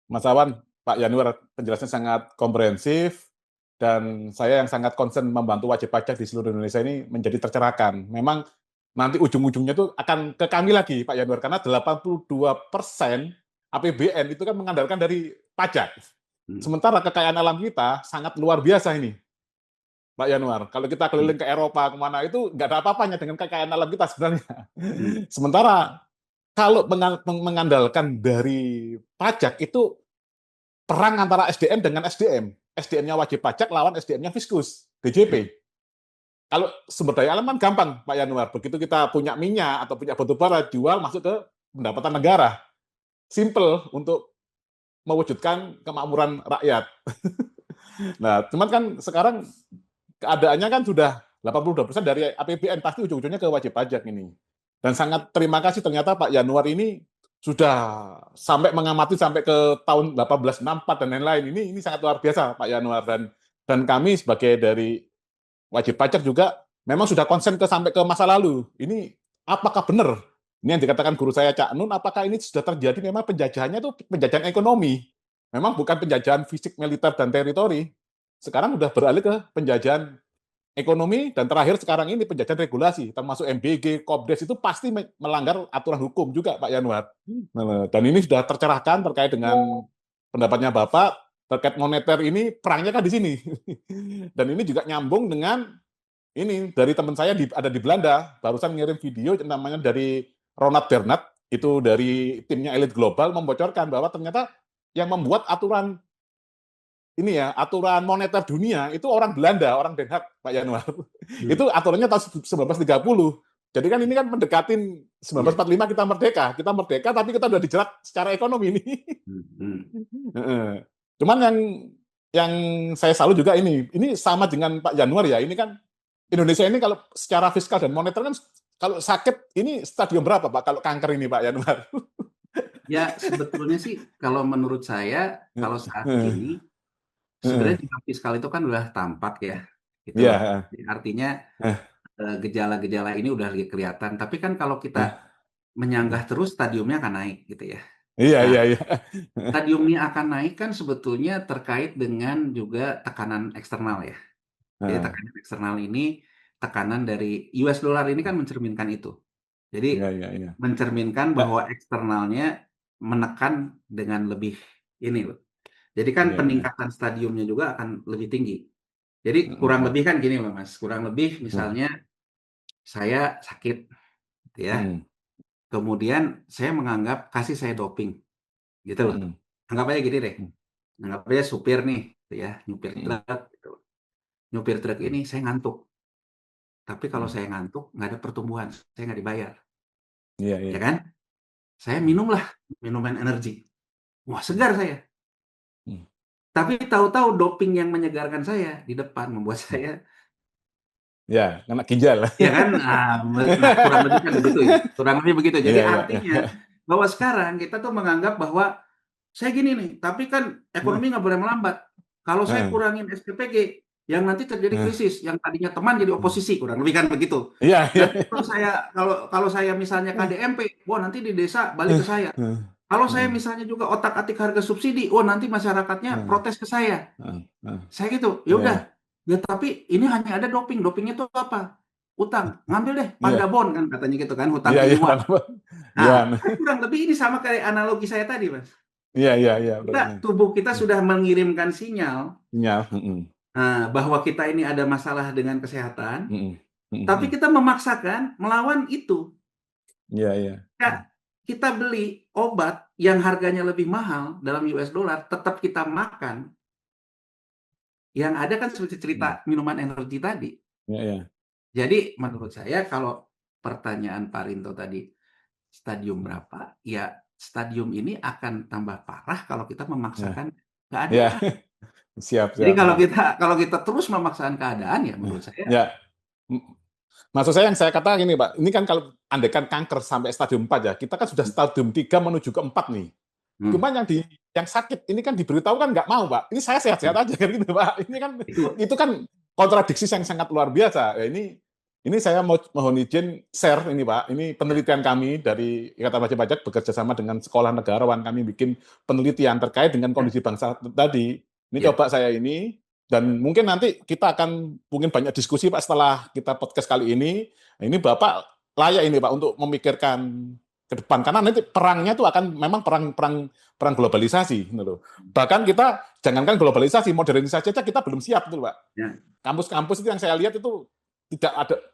Mas Awan, Pak Yanuar, penjelasannya sangat komprehensif, dan saya yang sangat concern membantu wajib pajak di seluruh Indonesia ini menjadi tercerahkan. Memang nanti ujung-ujungnya itu akan ke kami lagi, Pak Yanuar, karena 82% APBN itu kan mengandalkan dari pajak. Hmm. Sementara kekayaan alam kita sangat luar biasa ini, Pak Yanuar. Kalau kita keliling ke Eropa, kemana itu nggak ada apa-apanya dengan kekayaan alam kita sebenarnya. Hmm. Sementara kalau mengandalkan dari pajak itu perang antara SDM dengan SDM. SDM-nya wajib pajak lawan SDM-nya Fiskus, DJP. Kalau sumber daya alam kan gampang, Pak Yanuar. Begitu kita punya minyak atau punya batu bara, jual masuk ke pendapatan negara. Simple untuk mewujudkan kemakmuran rakyat. Nah, cuman kan sekarang keadaannya kan sudah 82% dari APBN, pasti ujung-ujungnya ke wajib pajak ini. Dan sangat terima kasih ternyata Pak Yanuar ini sudah sampai mengamati sampai ke tahun 1864 dan lain-lain. Ini sangat luar biasa Pak Yanuar, dan kami sebagai dari wajib pajak juga memang sudah konsen sampai ke masa lalu. Ini apakah benar Ini yang dikatakan guru saya Cak Nun, apakah ini sudah terjadi memang penjajahannya itu penjajahan ekonomi. Memang bukan penjajahan fisik, militer, dan teritori. Sekarang udah beralih ke penjajahan ekonomi, dan terakhir sekarang ini penjajahan regulasi, termasuk MBG, Kopdes itu pasti melanggar aturan hukum juga Pak Yanwar. Dan ini sudah tercerahkan terkait dengan pendapatnya Bapak, terkait moneter ini perangnya kan di sini. Dan ini juga nyambung dengan ini dari teman saya ada di Belanda, barusan ngirim video namanya dari Ronald Bernard, itu dari timnya Elite Global, membocorkan bahwa ternyata yang membuat aturan ini ya, aturan moneter dunia itu orang Belanda, orang Den Haag, Pak Yanwar. Itu aturannya tahun 1930. Jadi kan ini kan mendekatin 1945 kita merdeka tapi kita udah dijerat secara ekonomi ini. Cuman yang saya salut juga ini sama dengan Pak Januar ya, ini kan Indonesia ini kalau secara fiskal dan moneter kan kalau sakit ini stadium berapa Pak kalau kanker ini Pak Januar? Ya sebetulnya sih kalau menurut saya kalau saat ini sebenarnya juga fiskal itu kan udah tampak ya, gitu loh. Iya. Jadi artinya gejala-gejala ini udah kelihatan. Tapi kan kalau kita menyanggah terus stadiumnya akan naik gitu ya. Iya. Stadiumnya akan naik kan sebetulnya terkait dengan juga tekanan eksternal ya. Jadi tekanan eksternal ini tekanan dari US dollar ini kan mencerminkan itu. Jadi Iya. mencerminkan bahwa eksternalnya menekan dengan lebih ini loh. Jadi kan peningkatan stadiumnya juga akan lebih tinggi. Jadi kurang lebih kan gini loh Mas, kurang lebih misalnya saya sakit gitu ya. Kemudian saya menganggap kasih saya doping gitu loh. Anggap aja gini deh. Anggap aja supir nih gitu ya, nyupir truk gitu. Nyupir truk ini saya ngantuk. Tapi kalau saya ngantuk nggak ada pertumbuhan, saya nggak dibayar. Iya. Ya kan? Saya minumlah minuman energi. Wah, segar saya. Tapi tahu-tahu doping yang menyegarkan saya di depan membuat saya ya kena ginjal. ya kan, nah kurang lebih kan begitu ya. Kurang lebih begitu. Jadi artinya bahwa sekarang kita tuh menganggap bahwa saya gini nih, tapi kan ekonomi nggak boleh melambat. Kalau saya kurangin SPPG, yang nanti terjadi krisis, yang tadinya teman jadi oposisi, kurang lebih kan begitu. Iya. Nanti kalau saya misalnya KDMP, wah nanti di desa balik ke saya. Kalau saya misalnya juga otak-atik harga subsidi, oh nanti masyarakatnya protes ke saya. Saya gitu, ya udah. Ya tapi ini hanya ada doping. Dopingnya itu apa? Utang. Ngambil deh Pandabon kan katanya gitu kan, hutang ilmuwan. Nah, kurang lebih ini sama kayak analogi saya tadi, Mas. Iya. Tubuh kita sudah mengirimkan sinyal bahwa kita ini ada masalah dengan kesehatan, tapi kita memaksakan melawan itu. Iya. Kita beli obat yang harganya lebih mahal dalam US dollar, tetap kita makan. Yang ada kan seperti cerita minuman energi tadi. Iya. Jadi menurut saya kalau pertanyaan Pak Rinto tadi, stadium berapa? Ya stadium ini akan tambah parah kalau kita memaksakan keadaan. Siap. Jadi kalau kita terus memaksakan keadaan ya menurut saya. Ya. Maksud saya yang saya katakan gini Pak, ini kan kalau andaikan kanker sampai stadium 4 ya, kita kan sudah stadium 3 menuju ke 4 nih. Cuman yang sakit ini kan diberitahu kan nggak mau Pak. Ini saya sehat-sehat aja kan gitu Pak. Ini kan itu kan kontradiksi yang sangat luar biasa. Ya, ini saya mohon izin share ini Pak. Ini penelitian kami dari Ikatan Wajib Pajak bekerja sama dengan Sekolah Negarawan, kami bikin penelitian terkait dengan kondisi bangsa tadi. Ini coba saya ini. Dan mungkin nanti kita akan mungkin banyak diskusi Pak setelah kita podcast kali ini. Ini Bapak layak ini Pak untuk memikirkan ke depan karena nanti perangnya itu akan memang perang globalisasi gitu loh. Bahkan kita jangankan globalisasi, modernisasi saja kita belum siap gitu Pak. Kampus-kampus itu yang saya lihat itu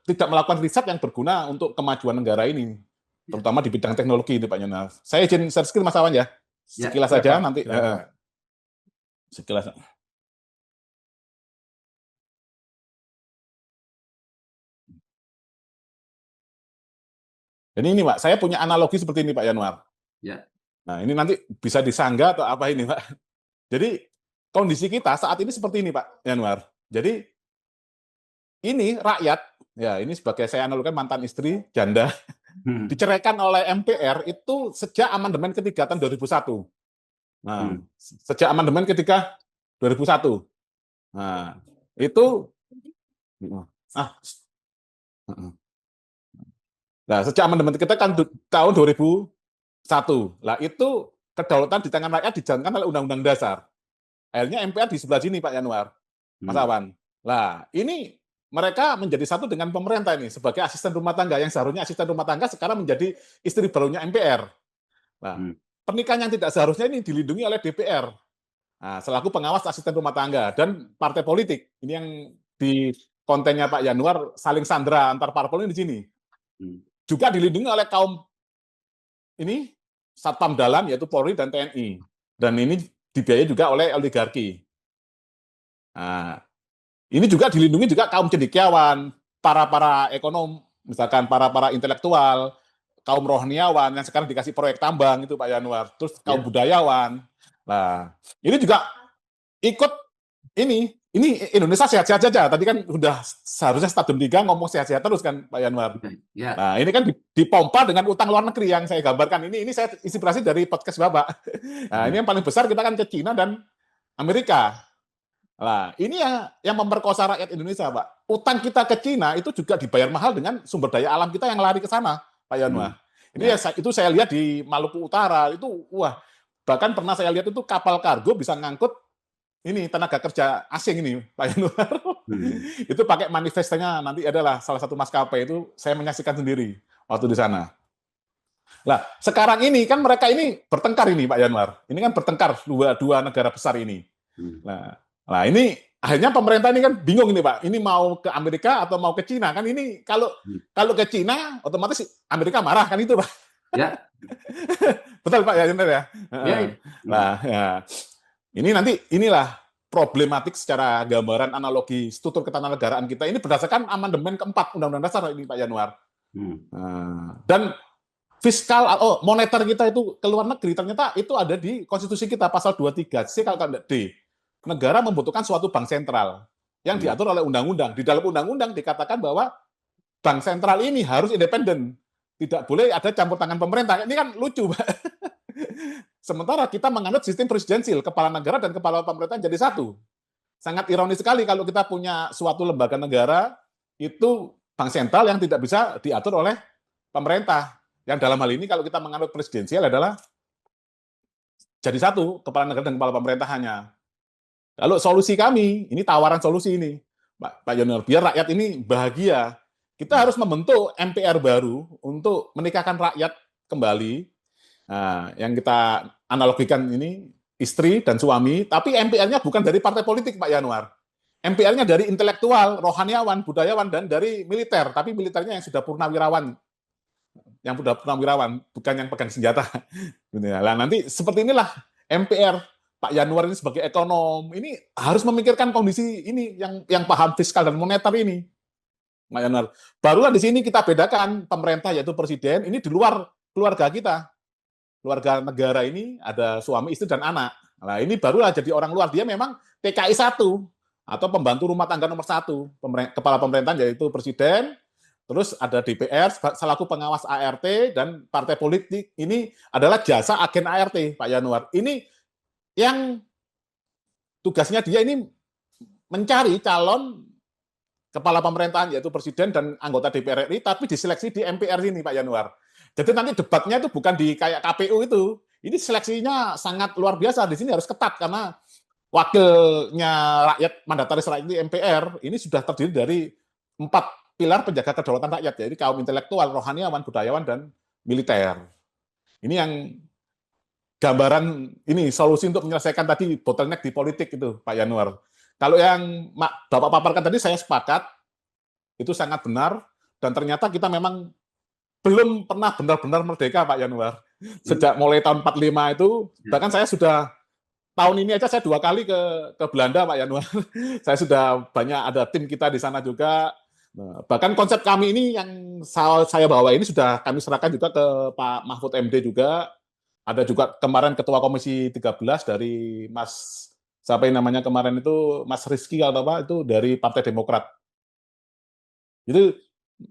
tidak melakukan riset yang berguna untuk kemajuan negara ini. Terutama di bidang teknologi itu Pak Yonas. Saya izin share screen Mas Awan ya. Sekilas saja nanti sekilas. Jadi ini Pak, saya punya analogi seperti ini Pak Yanwar. Ya. Nah ini nanti bisa disanggah atau apa ini Pak. Jadi kondisi kita saat ini seperti ini Pak Yanwar. Jadi ini rakyat, ya ini sebagai saya analogikan mantan istri, janda, diceraikan oleh MPR itu sejak amandemen ketiga tahun 2001. Nah, sejak amandemen ketiga 2001. Nah, itu Nah, sejak amandemen kita kan tahun 2001. Lah itu kedaulatan di tangan rakyat dijalankan oleh Undang-Undang Dasar. Akhirnya MPR di sebelah sini Pak Yanuar, Mas Awan. Lah ini mereka menjadi satu dengan pemerintah ini sebagai asisten rumah tangga yang seharusnya asisten rumah tangga sekarang menjadi istri barunya MPR. Nah, pernikahan yang tidak seharusnya ini dilindungi oleh DPR. Nah, selaku pengawas asisten rumah tangga dan partai politik. Ini yang di kontennya Pak Yanuar saling sandra antar parpol ini di sini. Juga dilindungi oleh kaum ini satpam dalam yaitu Polri dan TNI. Dan ini dibiayai juga oleh oligarki. Nah, ini juga dilindungi juga kaum cendekiawan, para ekonom, misalkan para intelektual, kaum rohaniawan yang sekarang dikasih proyek tambang itu Pak Yanuar, terus kaum budayawan. Nah, ini juga ikut ini Indonesia sehat-sehat saja. Tadi kan udah seharusnya Stadium 3 ngomong sehat-sehat terus kan Pak Yanuar. Ya. Nah, ini kan dipompa dengan utang luar negeri yang saya gambarkan. Ini saya inspirasi dari podcast Bapak. Nah, ini yang paling besar kita kan ke Cina dan Amerika. Nah, ini yang memperkosa rakyat Indonesia, Pak. Utang kita ke Cina itu juga dibayar mahal dengan sumber daya alam kita yang lari ke sana, Pak Yanuar. Ini itu saya lihat di Maluku Utara itu, wah, bahkan pernah saya lihat itu kapal kargo bisa ngangkut ini tenaga kerja asing ini, Pak Yanuar. Itu pakai manifestnya nanti adalah salah satu maskapai itu saya menyaksikan sendiri waktu di sana. Lah, sekarang ini kan mereka ini bertengkar ini, Pak Yanuar. Ini kan bertengkar dua negara besar ini. Nah, ini akhirnya pemerintah ini kan bingung ini Pak. Ini mau ke Amerika atau mau ke Cina kan ini kalau ke Cina otomatis Amerika marah kan itu Pak. Ya. Betul Pak ya benar ya. Ya. Nah, ya. Ini nanti inilah problematik secara gambaran analogi struktur ketatanegaraan kita ini berdasarkan amandemen keempat Undang-Undang Dasar ini Pak Yanuar. Dan fiskal moneter kita itu ke luar negeri ternyata itu ada di konstitusi kita pasal 23 C kalau D. Negara membutuhkan suatu bank sentral yang diatur oleh undang-undang. Di dalam undang-undang dikatakan bahwa bank sentral ini harus independen. Tidak boleh ada campur tangan pemerintah. Ini kan lucu, Pak. Sementara kita menganut sistem presidensil, kepala negara dan kepala pemerintahan jadi satu. Sangat ironis sekali kalau kita punya suatu lembaga negara, itu bank sentral yang tidak bisa diatur oleh pemerintah. Yang dalam hal ini kalau kita menganut presidensial adalah jadi satu, kepala negara dan kepala pemerintahannya. Lalu solusi kami, ini tawaran solusi ini, Pak Yanuar, biar rakyat ini bahagia. Kita harus membentuk MPR baru untuk menikahkan rakyat kembali. Nah, yang kita analogikan ini istri dan suami, tapi MPR-nya bukan dari partai politik, Pak Yanuar. MPR-nya dari intelektual, rohaniawan, budayawan, dan dari militer. Tapi militernya yang sudah purnawirawan. Yang sudah purnawirawan, bukan yang pegang senjata. Nah, nanti seperti inilah MPR. Pak Yanuar ini sebagai ekonom ini harus memikirkan kondisi ini yang paham fiskal dan moneter ini. Pak Yanuar. Barulah di sini kita bedakan pemerintah yaitu presiden ini di luar keluarga kita. Keluarga negara ini ada suami, istri dan anak. Nah, ini barulah jadi orang luar, dia memang TKI 1 atau pembantu rumah tangga nomor 1, kepala pemerintahan yaitu presiden, terus ada DPR selaku pengawas ART dan partai politik ini adalah jasa agen ART, Pak Yanuar. Ini yang tugasnya dia ini mencari calon kepala pemerintahan yaitu presiden dan anggota DPR RI tapi diseleksi di MPR ini Pak Yanuar. Jadi nanti debatnya itu bukan di kayak KPU itu. Ini seleksinya sangat luar biasa. Di sini harus ketat karena wakilnya rakyat mandataris rakyat di MPR ini sudah terdiri dari 4 pilar penjaga kedaulatan rakyat, yaitu kaum intelektual, rohaniawan, budayawan dan militer. Ini yang gambaran ini solusi untuk menyelesaikan tadi bottleneck di politik itu Pak Yanuar. Kalau yang Bapak paparkan tadi saya sepakat, itu sangat benar dan ternyata kita memang belum pernah benar-benar merdeka Pak Yanuar. Sejak mulai tahun 45 itu, bahkan saya sudah tahun ini aja saya 2 kali ke Belanda Pak Yanuar. Saya sudah banyak ada tim kita di sana juga. Nah, bahkan konsep kami ini yang saya bawa ini sudah kami serahkan juga ke Pak Mahfud MD juga. Ada juga kemarin Ketua Komisi 13 dari Mas, siapa yang namanya kemarin itu, Mas Rizky atau apa, itu dari Partai Demokrat. Jadi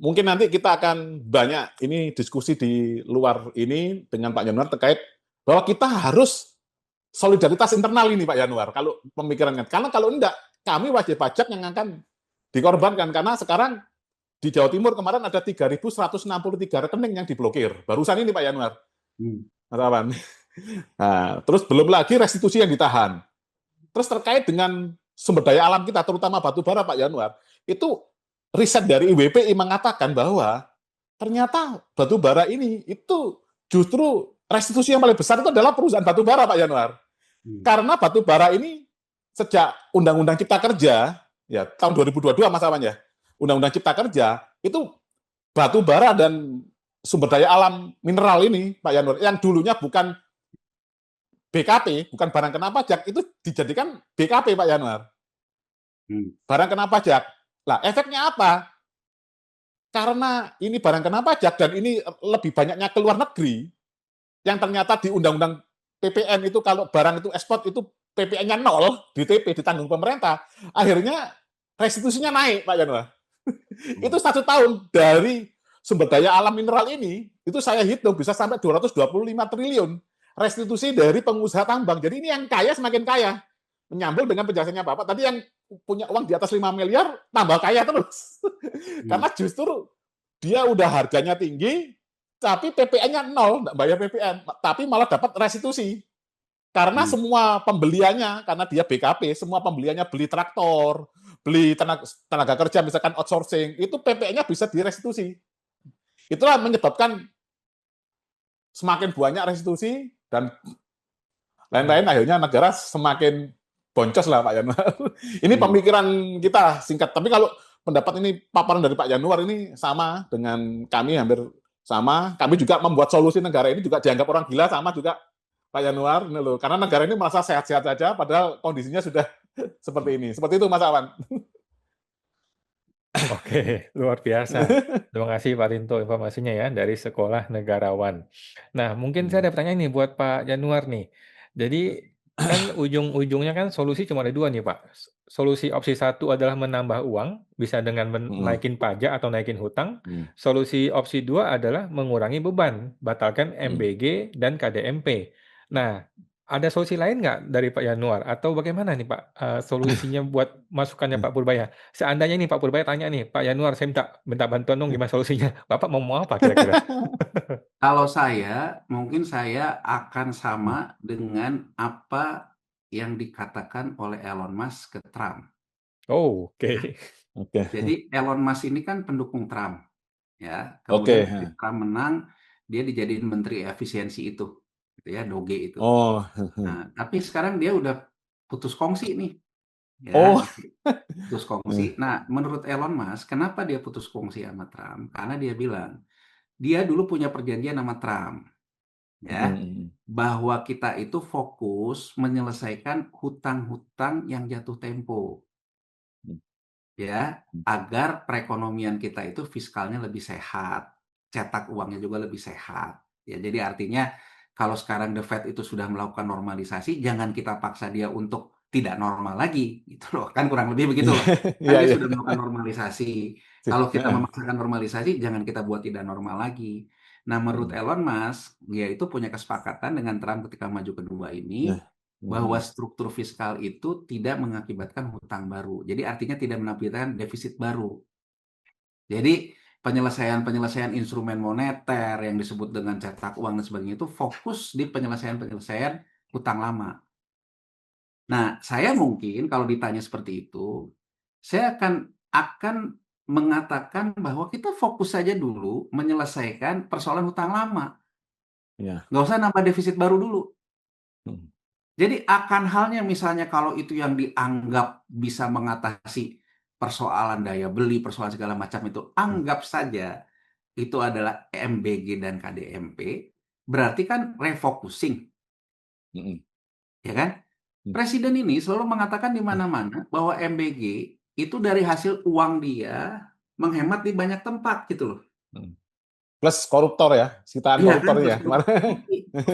mungkin nanti kita akan banyak ini diskusi di luar ini dengan Pak Yanuar terkait bahwa kita harus solidaritas internal ini Pak Yanuar, kalau pemikirannya. Karena kalau enggak, kami wajib pajak yang akan dikorbankan. Karena sekarang di Jawa Timur kemarin ada 3.163 rekening yang diblokir. Barusan ini Pak Yanuar. Mas Awan. Nah, terus belum lagi restitusi yang ditahan. Terus terkait dengan sumber daya alam kita, terutama batu bara Pak Yanuar, itu riset dari IWPI mengatakan bahwa ternyata batu bara ini itu justru restitusi yang paling besar itu adalah perusahaan batu bara Pak Yanuar. Karena batu bara ini sejak Undang-Undang Cipta Kerja, ya tahun 2022 Mas Awan ya, Undang-Undang Cipta Kerja, itu batu bara dan sumber daya alam mineral ini Pak Yanuar, yang dulunya bukan BKP, bukan barang kena pajak, itu dijadikan BKP Pak Yanuar. Barang kena pajak. Lah, efeknya apa? Karena ini barang kena pajak dan ini lebih banyaknya ke luar negeri, yang ternyata di Undang-Undang PPN itu kalau barang itu ekspor itu PPN-nya 0, DTP ditanggung pemerintah, akhirnya restitusinya naik Pak Yanuar. Itu 1 tahun dari sumber daya alam mineral ini, itu saya hitung bisa sampai 225 triliun restitusi dari pengusaha tambang. Jadi ini yang kaya semakin kaya. Menyambung dengan penjelasannya Bapak, tadi yang punya uang di atas 5 miliar, tambah kaya terus. Karena justru dia udah harganya tinggi, tapi PPN-nya 0, nggak bayar PPN, tapi malah dapat restitusi. Karena semua pembeliannya, karena dia BKP, semua pembeliannya beli traktor, beli tenaga kerja, misalkan outsourcing, itu PPN-nya bisa direstitusi. Itulah menyebabkan semakin banyak restitusi dan lain-lain, akhirnya negara semakin boncos lah Pak Yanuar. Ini pemikiran kita singkat, tapi kalau pendapat ini paparan dari Pak Yanuar ini sama dengan kami, hampir sama. Kami juga membuat solusi negara ini juga dianggap orang gila, sama juga Pak Yanuar ini loh. Karena negara ini merasa sehat-sehat saja, padahal kondisinya sudah seperti ini. Seperti itu Mas Awan. Oke, luar biasa. Terima kasih Pak Rinto informasinya ya dari Sekolah Negarawan. Nah, mungkin saya ada pertanyaan nih buat Pak Januar nih. Jadi kan ujung-ujungnya kan solusi cuma ada 2 nih Pak. Solusi opsi 1 adalah menambah uang, bisa dengan naikin pajak atau naikin hutang. Solusi opsi 2 adalah mengurangi beban, batalkan MBG dan KDMP. Nah, ada solusi lain nggak dari Pak Yanuar? Atau bagaimana nih Pak solusinya buat masukannya Pak Purbaya? Seandainya nih Pak Purbaya tanya nih, Pak Yanuar saya minta bantuan dong gimana solusinya? Bapak mau apa kira-kira? Kalau saya, mungkin saya akan sama dengan apa yang dikatakan oleh Elon Musk ke Trump. Oh, oke. Jadi Elon Musk ini kan pendukung Trump, ya. Kemudian ketika Trump menang, dia dijadiin menteri efisiensi itu, gitu ya, Doge itu. Nah, tapi sekarang dia udah putus kongsi nih, ya, putus kongsi. Nah, menurut Elon Musk, kenapa dia putus kongsi sama Trump? Karena dia bilang, dia dulu punya perjanjian sama Trump, ya, bahwa kita itu fokus menyelesaikan hutang-hutang yang jatuh tempo, ya, agar perekonomian kita itu fiskalnya lebih sehat, cetak uangnya juga lebih sehat. Ya, jadi artinya kalau sekarang The Fed itu sudah melakukan normalisasi, jangan kita paksa dia untuk tidak normal lagi, gitu loh. Kan kurang lebih begitu loh. Kan dia sudah melakukan normalisasi. Kalau kita memaksakan normalisasi, jangan kita buat tidak normal lagi. Nah, menurut Elon Musk, dia itu punya kesepakatan dengan Trump ketika maju kedua ini, bahwa struktur fiskal itu tidak mengakibatkan hutang baru. Jadi artinya tidak menampilkan defisit baru. Jadi penyelesaian instrumen moneter yang disebut dengan cetak uang dan sebagainya itu fokus di penyelesaian hutang lama. Nah, saya mungkin kalau ditanya seperti itu, saya akan mengatakan bahwa kita fokus saja dulu menyelesaikan persoalan hutang lama. Nggak usah nambah defisit baru dulu. Jadi akan halnya misalnya kalau itu yang dianggap bisa mengatasi persoalan daya beli, persoalan segala macam itu, anggap saja itu adalah MBG dan KDMP, berarti kan refocusing. Ya kan? Presiden ini selalu mengatakan di mana-mana bahwa MBG itu dari hasil uang dia menghemat di banyak tempat gitu loh. Plus koruptor ya, sitaan koruptor ya.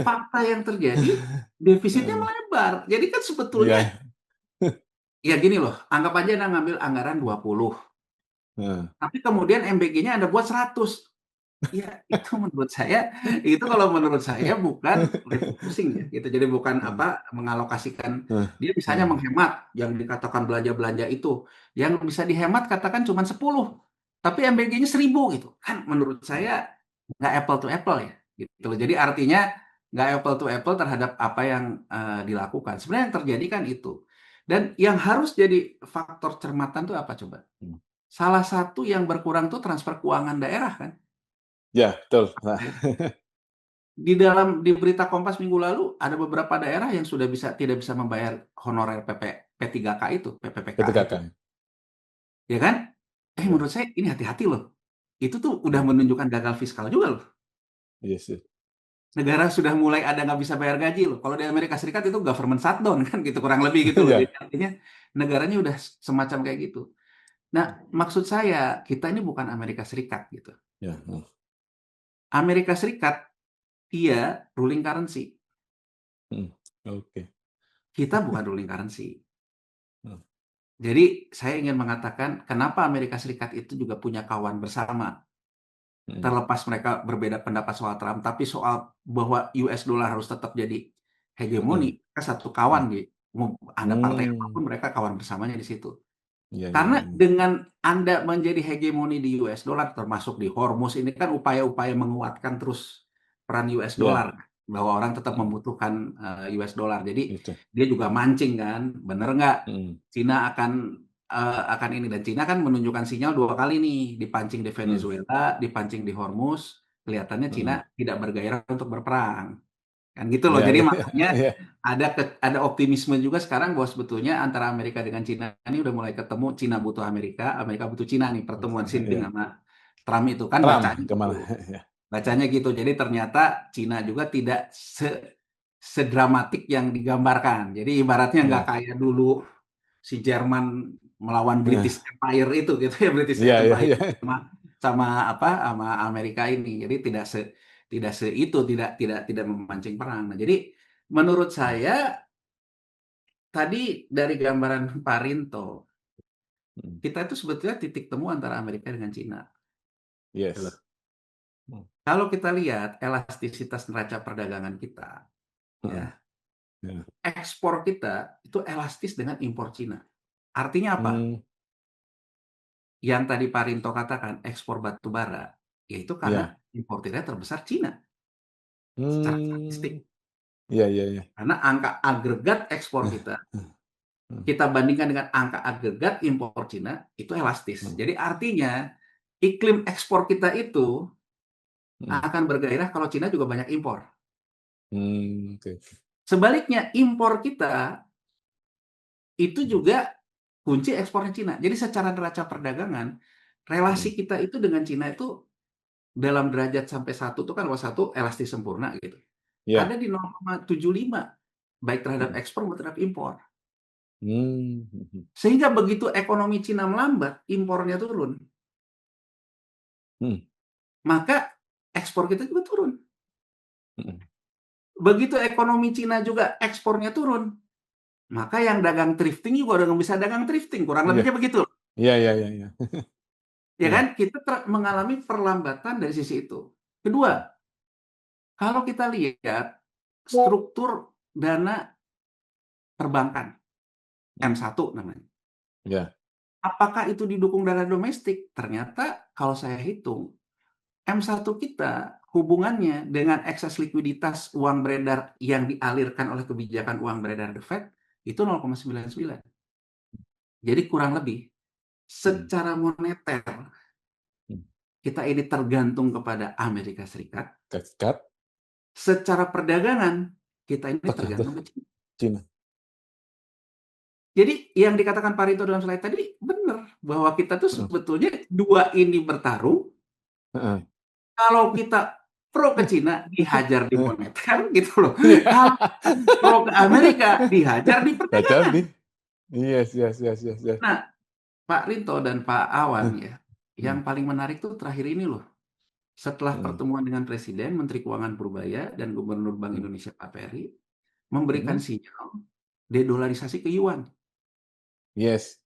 Fakta yang terjadi, defisitnya melebar. Jadi kan sebetulnya, ya gini loh, anggap aja Anda ngambil anggaran 20. Tapi kemudian MBG-nya Anda buat 100. Ya, itu kalau menurut saya bukan refocusing ya, gitu. Jadi bukan mengalokasikan. Dia misalnya menghemat yang dikatakan belanja-belanja itu, yang bisa dihemat katakan cuma 10. tapi MBG-nya 1.000 gitu. Kan menurut saya nggak apple to apple ya, gitu loh. Jadi artinya nggak apple to apple terhadap apa yang dilakukan. Sebenarnya yang terjadi kan itu. Dan yang harus jadi faktor cermatan tuh apa coba? Salah satu yang berkurang tuh transfer keuangan daerah kan. Ya, betul. Nah, Di berita Kompas minggu lalu ada beberapa daerah yang sudah tidak bisa membayar honorer P3K itu, PPPK itu. PTKK. Ya kan? Ya, Menurut saya ini hati-hati loh. Itu tuh udah ya, menunjukkan gagal fiskal juga loh. yes, yes. Negara sudah mulai ada nggak bisa bayar gaji loh. Kalau di Amerika Serikat itu government shutdown kan gitu, kurang lebih gitu loh. Ya, Jadi artinya negaranya udah semacam kayak gitu. Nah, maksud saya kita ini bukan Amerika Serikat gitu. ya. Amerika Serikat dia ruling currency. Oke. Kita bukan ruling currency. Hmm. Jadi saya ingin mengatakan kenapa Amerika Serikat itu juga punya kawan bersama. Terlepas mereka berbeda pendapat soal Trump, tapi soal bahwa US dollar harus tetap jadi hegemoni, mereka satu kawan di Anda partai apapun mereka kawan bersamanya di situ. Ya, ya, Karena ya. dengan Anda menjadi hegemoni di US dollar termasuk di Hormuz ini kan upaya-upaya menguatkan terus peran US Ya, dollar bahwa orang tetap membutuhkan US dollar. Jadi itu. dia juga mancing kan, bener nggak? Cina akan ini dan Cina kan menunjukkan sinyal 2 kali nih dipancing di Venezuela, dipancing di Hormuz. Kelihatannya Cina tidak bergairah untuk berperang. Kan gitu loh. Ya, Jadi ya, makanya ya. ada optimisme juga sekarang bahwa sebetulnya antara Amerika dengan Cina ini udah mulai ketemu. Cina butuh Amerika, Amerika butuh Cina nih, pertemuan Xi Jinping Ya. sama Trump itu kan Trump bacanya kemana? gitu. Ya. Bacanya gitu. Jadi ternyata Cina juga tidak sedramatik yang digambarkan. Jadi ibaratnya nggak Ya. kayak dulu si Jerman melawan Nah, British Empire itu gitu ya, British ya, ya, Empire ya. sama Amerika ini. Jadi tidak memancing perang. Nah, jadi menurut saya tadi dari gambaran Pak Rinto, kita itu sebetulnya titik temu antara Amerika dengan Cina. Yes. Kalau kita lihat elastisitas neraca perdagangan kita, ya, Ya. ekspor kita itu elastis dengan impor Cina. Artinya apa? Yang tadi Pak Rinto katakan ekspor batu bara, yaitu karena Ya. importirnya terbesar Cina secara statistik. Ya, ya, ya. Karena angka agregat ekspor kita bandingkan dengan angka agregat impor Cina itu elastis. Jadi artinya iklim ekspor kita itu akan bergairah kalau Cina juga banyak impor. Oke. Sebaliknya impor kita itu juga kunci ekspornya Cina. Jadi secara neraca perdagangan relasi kita itu dengan Cina itu dalam derajat sampai 1 itu kan kalau 1 elastis sempurna gitu. Ya. Ada di 0,75 baik terhadap ekspor maupun terhadap impor. Sehingga begitu ekonomi Cina melambat, impornya turun. Maka ekspor kita juga turun. Begitu ekonomi Cina juga ekspornya turun, maka yang dagang thrifting juga udah nggak bisa dagang thrifting, kurang Iya. lebihnya begitu. Iya, iya, iya, iya. Ya Iya. kan? Kita mengalami perlambatan dari sisi itu. Kedua, kalau kita lihat struktur dana perbankan, M1 namanya. Ya. Apakah itu didukung dana domestik? Ternyata kalau saya hitung, M1 kita hubungannya dengan ekses likuiditas uang beredar yang dialirkan oleh kebijakan uang beredar The Fed itu 0,99. Jadi kurang lebih secara moneter kita ini tergantung kepada Amerika Serikat. Cut. Secara perdagangan kita ini tergantung ke Cina. Cina. Jadi yang dikatakan Pak Rinto dalam slide tadi benar bahwa kita tuh sebetulnya dua ini bertarung. Kalau kita pro ke Cina dihajar di moneter gitu loh. Kalau pro ke Amerika dihajar di perdagangan. Yes. Nah, Pak Rinto dan Pak Awan ya, yang paling menarik tuh terakhir ini loh. Setelah pertemuan dengan Presiden, Menteri Keuangan Purbaya dan Gubernur Bank Indonesia Pak Peri memberikan sinyal dedolarisasi ke yuan. Yes.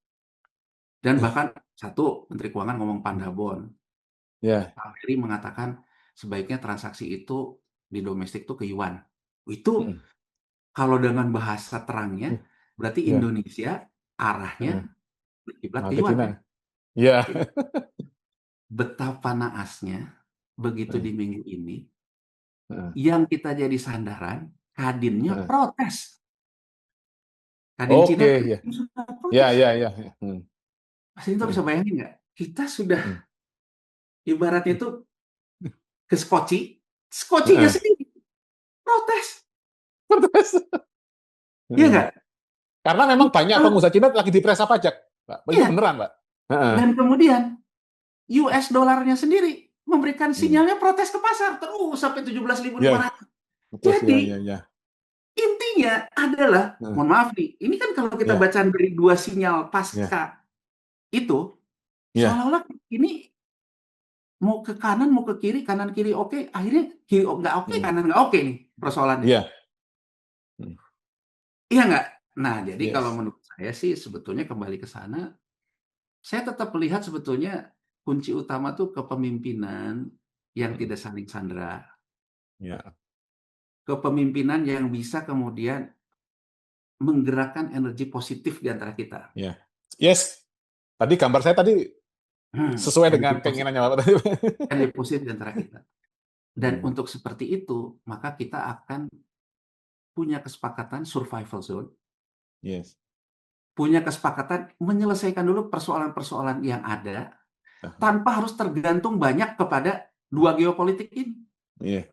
Dan bahkan satu Menteri Keuangan ngomong pandabon. Ya. Pak Peri mengatakan sebaiknya transaksi itu di domestik tuh ke yuan. Itu kalau dengan bahasa terangnya berarti Indonesia arahnya kiblat ke yuan. Cina. Ya. betapa naasnya begitu di Heeh, minggu ini, heeh, yang kita jadi sandaran, Kadinnya heeh. protes. Kadin Cina Oke, kan ya, sudah ya, protes. ya, ya. Mas Indra Heeh, bisa bayangin nggak? Kita sudah heeh, ibaratnya itu ke Skoci, Skocinya heeh. sendiri protes. Protes. Iya Heeh. nggak? Karena memang banyak Kalau- pengusaha Cina lagi diperiksa pajak, Pak. Itu Iya. beneran, Pak. Heeh. Dan kemudian US dollarnya sendiri memberikan Hmm. sinyalnya protes ke pasar terus sampai Ya, 17.500. betul. Ya, Jadi ya, ya. intinya adalah, Heeh. mohon maaf nih, ini kan kalau kita Ya, baca dari dua sinyal ya, pasca itu, ya, seolah-olah ini mau ke kanan, mau ke kiri, kanan kiri oke, akhirnya kiri nggak oke, hmm, kanan nggak oke nih persoalannya. ya, hmm, Iya nggak? Nah, jadi kalau yes, menurut saya sih sebetulnya kembali ke sana, saya tetap melihat sebetulnya kunci utama tuh kepemimpinan yang hmm, tidak saling sandera, ya, kepemimpinan yang bisa kemudian menggerakkan energi positif di antara kita. ya, yes. Tadi gambar saya tadi sesuai Energi dengan positif, keinginannya Bapak tadi. energi positif di antara kita. Dan Hmm, untuk seperti itu, maka kita akan punya kesepakatan survival zone, yes. punya kesepakatan menyelesaikan dulu persoalan-persoalan yang ada, Ah, tanpa harus tergantung banyak kepada dua geopolitik ini. iya.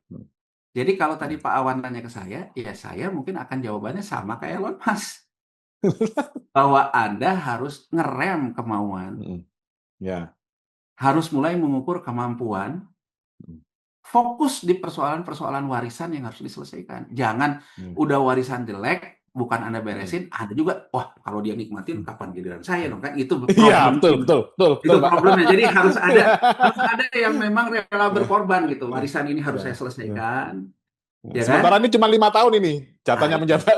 Jadi kalau tadi Hmm. Pak Awan nanya ke saya, ya saya mungkin akan jawabannya sama kayak Elon Musk. Bahwa Anda harus ngerem kemauan, Hmm, ya. harus mulai mengukur kemampuan, Hmm, fokus di persoalan-persoalan warisan yang harus diselesaikan. Jangan ya. udah warisan jelek, bukan Anda Hmm, beresin, ada juga, wah kalau dia nikmatin, hmm. kapan giliran saya dong, kan itu Iya, betul, problemnya. betul, betul, betul, Itu Pak. problemnya. Jadi harus Iya. ada yang memang rela Iya, berkorban gitu. iya, Warisan ini harus iya, saya iya. selesaikan, ya Sementara kan? ini cuma 5 tahun ini Nah, jatahnya itu. menjabat.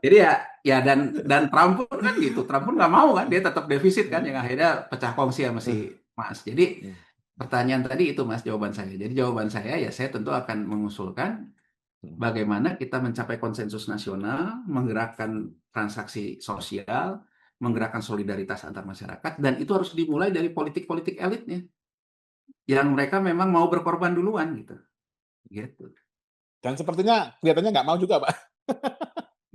Jadi ya dan Trump pun kan gitu. Trump pun nggak mau kan, dia tetap defisit kan, yang akhirnya pecah kongsi sama si Mas. Jadi pertanyaan tadi itu Mas jawaban saya. Jadi jawaban saya ya saya tentu akan mengusulkan bagaimana kita mencapai konsensus nasional, menggerakkan transaksi sosial, menggerakkan solidaritas antar masyarakat, dan itu harus dimulai dari politik-politik elitnya, yang mereka memang mau berkorban duluan gitu. Gitu. Dan sepertinya kelihatannya nggak mau juga, Pak.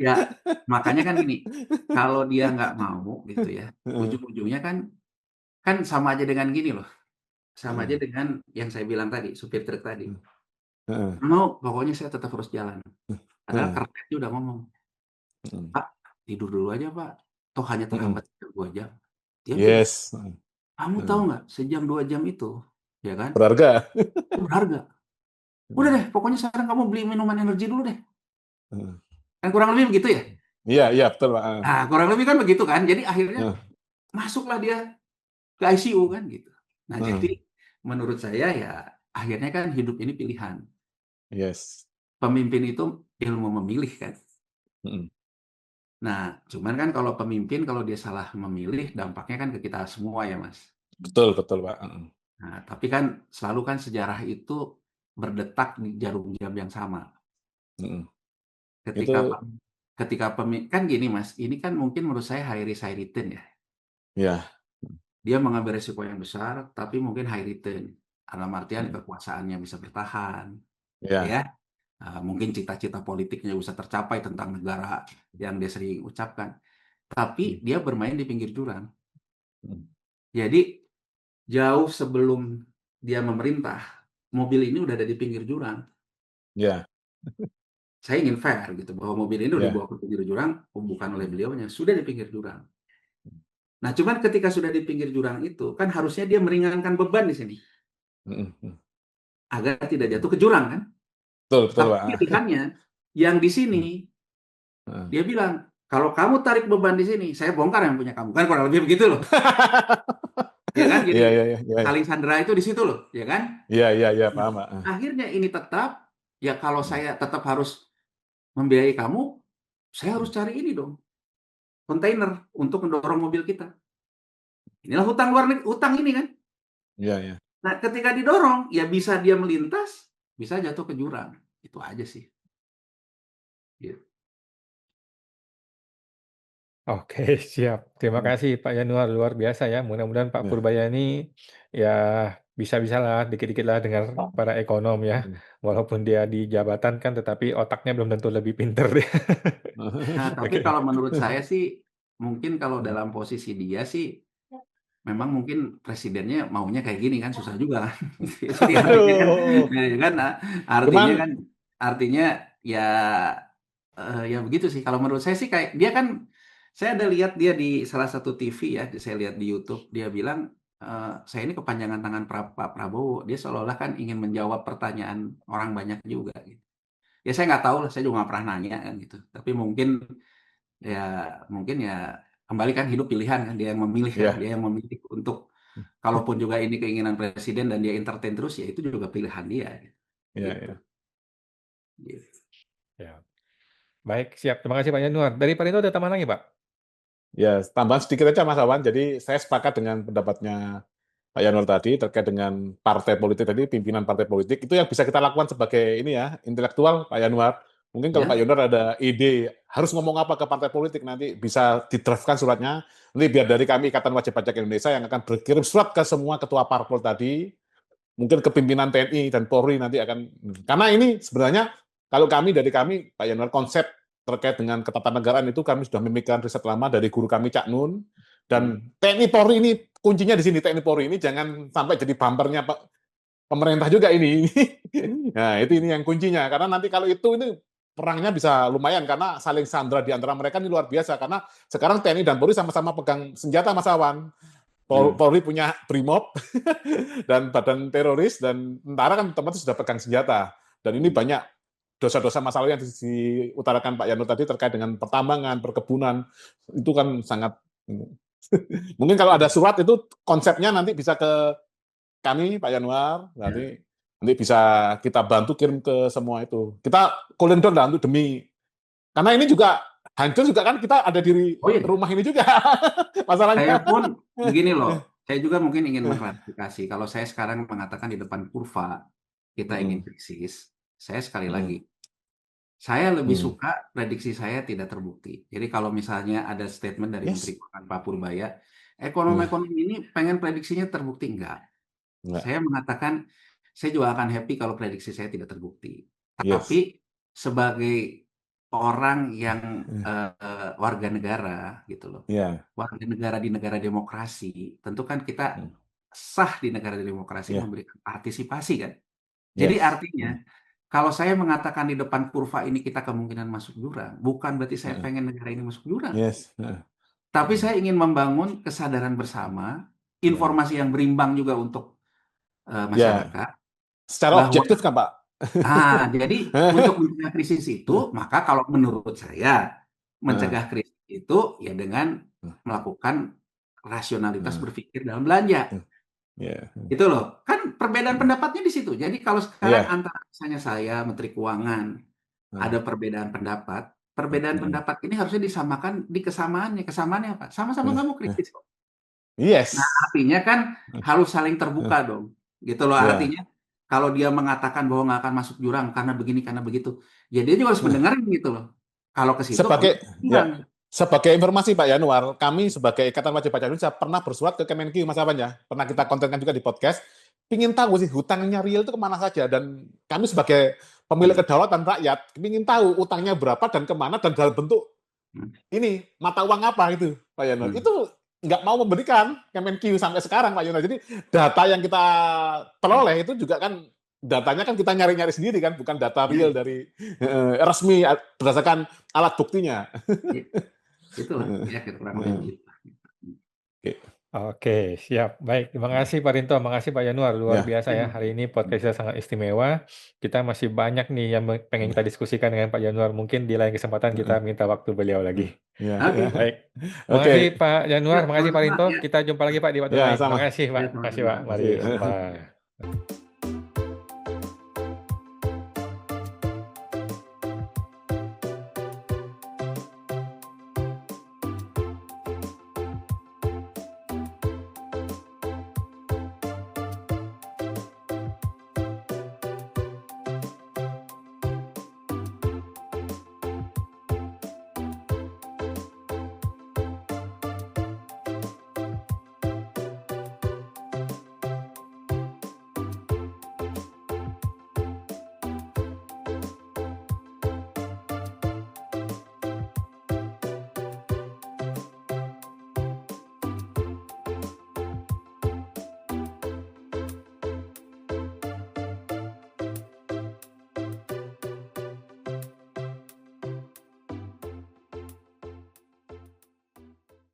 Ya, makanya kan gini, kalau dia nggak mau gitu ya, Heeh, ujung-ujungnya kan kan sama aja dengan gini loh, sama aja heeh, dengan yang saya bilang tadi, supir truk tadi. heeh, Mau, pokoknya saya tetap harus jalan. Padahal heeh, kernet udah ngomong, heeh, Pak, tidur dulu aja Pak, toh hanya heeh. terhambat 2 jam. Dia bilang, Yes, kamu tahu heeh. nggak, sejam 2 jam itu, ya kan, Berharga. itu berharga. Udah deh, pokoknya sekarang kamu beli minuman energi dulu deh. Heeh. Kan kurang lebih begitu ya? Iya, iya, betul, Pak. Nah, kurang lebih kan begitu kan. Jadi akhirnya Heeh, masuklah dia ke ICU kan gitu. Nah, heeh. jadi menurut saya ya akhirnya kan hidup ini pilihan. Yes. Pemimpin itu ilmu memilih kan. Heeh. Nah, cuman kan kalau pemimpin kalau dia salah memilih dampaknya kan ke kita semua ya, Mas. Betul, betul, Pak. Heeh. Nah, tapi kan selalu kan sejarah itu berdetak di jarum jam yang sama. Heeh. Itu Ketika ketika kan gini, Mas, ini kan mungkin menurut saya high risk high return ya. ya. Dia mengambil risiko yang besar tapi mungkin high return. Dalam artian Heeh. kekuasaannya bisa bertahan, Ya. ya. Mungkin cita-cita politiknya bisa tercapai tentang negara yang dia sering ucapkan. Tapi Heeh. dia bermain di pinggir jurang. Heeh. Jadi jauh sebelum dia memerintah, mobil ini udah ada di pinggir jurang. Ya, Saya ingin fair gitu bahwa mobil ini udah ya. dibawa ke pinggir jurang, bukan oleh beliaunya, sudah di pinggir jurang. Nah, cuman ketika sudah di pinggir jurang itu, kan harusnya dia meringankan beban di sini Heeh, heeh. agar tidak jatuh ke jurang kan. Betul, betul, Tapi Pak. pilihannya yang di sini Heeh. dia bilang, kalau kamu tarik beban di sini, saya bongkar yang punya kamu. Kan kurang lebih begitu loh. Ya kan? Jadi Iya, iya, iya, iya. saling sandera itu di situ loh, ya kan? Iya, iya, iya, paham, Pak. Akhirnya ini tetap, ya kalau Heeh. saya tetap harus membiayai kamu, saya harus cari ini dong, kontainer untuk mendorong mobil kita. Inilah hutang ini kan. Iya, iya. Nah, ketika didorong, ya bisa dia melintas, bisa jatuh ke jurang. Itu aja sih. Gitu. Oke, siap. Terima Hmm. kasih Pak Yanuar, luar biasa ya. Mudah-mudahan Pak Ya. Purbaya ini ya bisa-bisalah dikit-dikit lah dengar para ekonom ya. Hmm. Walaupun dia di jabatan kan, tetapi otaknya belum tentu lebih pinter dia. Nah, tapi Oke. kalau menurut saya sih, mungkin kalau dalam posisi dia sih, memang mungkin presidennya maunya kayak gini kan, susah juga kan. Jadi artinya kan, Aduh. ya kan, artinya Cuman kan, artinya ya, ya begitu sih. Kalau menurut saya sih kayak dia kan, saya ada lihat dia di salah satu TV ya, saya lihat di YouTube, dia bilang, saya ini kepanjangan tangan Pak Prabowo. Dia seolah-olah kan ingin menjawab pertanyaan orang banyak juga gitu. Ya saya nggak tahu lah, saya juga nggak pernah nanya kan gitu. Tapi ya mungkin ya kembali kan hidup pilihan kan, dia yang memilih kan, ya, dia yang memilih untuk kalaupun juga ini keinginan presiden dan dia entertain terus ya itu juga pilihan dia ya, gitu. ya. Gitu. Ya. Baik, siap. Terima kasih Pak Yanuar. Dari Pak Rinto ada tambahan lagi, Pak? Ya, tambahan sedikit aja Mas Awan. Jadi saya sepakat dengan pendapatnya Pak Yanur tadi terkait dengan partai politik tadi, pimpinan partai politik itu yang bisa kita lakukan sebagai ini ya, intelektual Pak Yanuar. Mungkin kalau Pak Ya, Yanuar ada ide harus ngomong apa ke partai politik nanti bisa didraftkan suratnya. Nanti biar dari kami Ikatan Wajib Pajak Indonesia yang akan berkirim surat ke semua ketua parpol tadi, mungkin ke pimpinan TNI dan Polri nanti akan, karena ini sebenarnya kalau dari kami Pak Yanuar, konsep terkait dengan ketatanegaraan itu kami sudah memikirkan riset lama dari guru kami Cak Nun, dan TNI Polri ini kuncinya di sini. TNI Polri ini jangan sampai jadi bumpernya pemerintah juga ini. Nah, itu ini yang kuncinya, karena nanti kalau itu ini perangnya bisa lumayan karena saling sandra di antara mereka ini luar biasa, karena sekarang TNI dan Polri sama-sama pegang senjata Mas Awan. Polri punya BRIMOB dan badan teroris, dan tentara kan teman-teman sudah pegang senjata. Dan ini banyak dosa-dosa masalah yang diutarakan Pak Yanur tadi terkait dengan pertambangan, perkebunan, itu kan sangat mungkin kalau ada surat itu konsepnya nanti bisa ke kami Pak Yanuar, ya. nanti bisa kita bantu kirim ke semua itu. Kita cooling down lah untuk demi, karena ini juga hancur juga kan, kita ada di Oh iya, rumah ini juga saya masalahnya. pun begini loh, saya juga mungkin ingin mengklarifikasi. Kalau saya sekarang mengatakan di depan kurva kita ingin krisis, saya sekali lagi, saya lebih suka prediksi saya tidak terbukti. Jadi kalau misalnya ada statement dari Menteri Yes. Keuangan Pak Purbaya, ekonomi ini pengen prediksinya terbukti, enggak. Enggak. Saya mengatakan, saya juga akan happy kalau prediksi saya tidak terbukti. Tapi Yes. sebagai orang yang warga negara gitu loh, Ya. warga negara di negara demokrasi, tentu kan kita sah di negara demokrasi Ya. memberikan partisipasi kan. Jadi Yes. artinya kalau saya mengatakan di depan kurva ini kita kemungkinan masuk jurang, bukan berarti saya pengen negara ini masuk jurang. Yes. Tapi saya ingin membangun kesadaran bersama, informasi yang berimbang juga untuk Ya. masyarakat, Secara bahwa objektif kan Pak? jadi untuk mencegah krisis itu, maka kalau menurut saya mencegah krisis itu ya dengan melakukan rasionalitas berpikir dalam belanja. Ya. Itu loh. Kan perbedaan pendapatnya di situ. Jadi kalau sekarang antara misalnya saya Menteri Keuangan ada perbedaan pendapat, perbedaan pendapat ini harusnya disamakan di kesamaannya. Kesamaannya apa? Sama-sama nggak mau kritis kok. Nah, Yes. artinya kan harus saling terbuka dong. Gitu loh Ya. artinya. Kalau dia mengatakan bahwa nggak akan masuk jurang karena begini, karena begitu. Ya dia juga harus mendengarin gitu loh. Kalau ke situ, kalau jurang. Sebagai informasi Pak Yanuar, kami sebagai Ikatan Wajib Pajak Indonesia pernah bersurat ke Kemenkeu Mas Awan ya. Pernah kita kontenkan juga di podcast. Pingin tahu sih hutangnya real itu kemana saja, dan kami sebagai pemilik kedaulatan rakyat pingin tahu utangnya berapa dan kemana dan dalam bentuk ini mata uang apa itu Pak Yanuar. Itu nggak mau memberikan Kemenkeu sampai sekarang Pak Yanuar. Jadi data yang kita peroleh itu juga kan datanya kan kita nyari-nyari sendiri kan, bukan data real dari resmi berdasarkan alat buktinya. Itulah ya kurang lebih gitu. Oke, siap. Baik, terima kasih Pak Rinto, makasih Pak Yanuar, luar biasa ya. Hari ini podcastnya sangat istimewa. Kita masih banyak nih yang pengen kita diskusikan dengan Pak Yanuar. Mungkin di lain kesempatan kita minta waktu beliau lagi. Oke. Baik, terima kasih Pak Yanuar, terima kasih Pak Rinto. Ya. Kita jumpa lagi Pak di waktu Ya, lain. Terima sama. kasih Pak, terima kasih Pak. Mari, Makasih. sampai.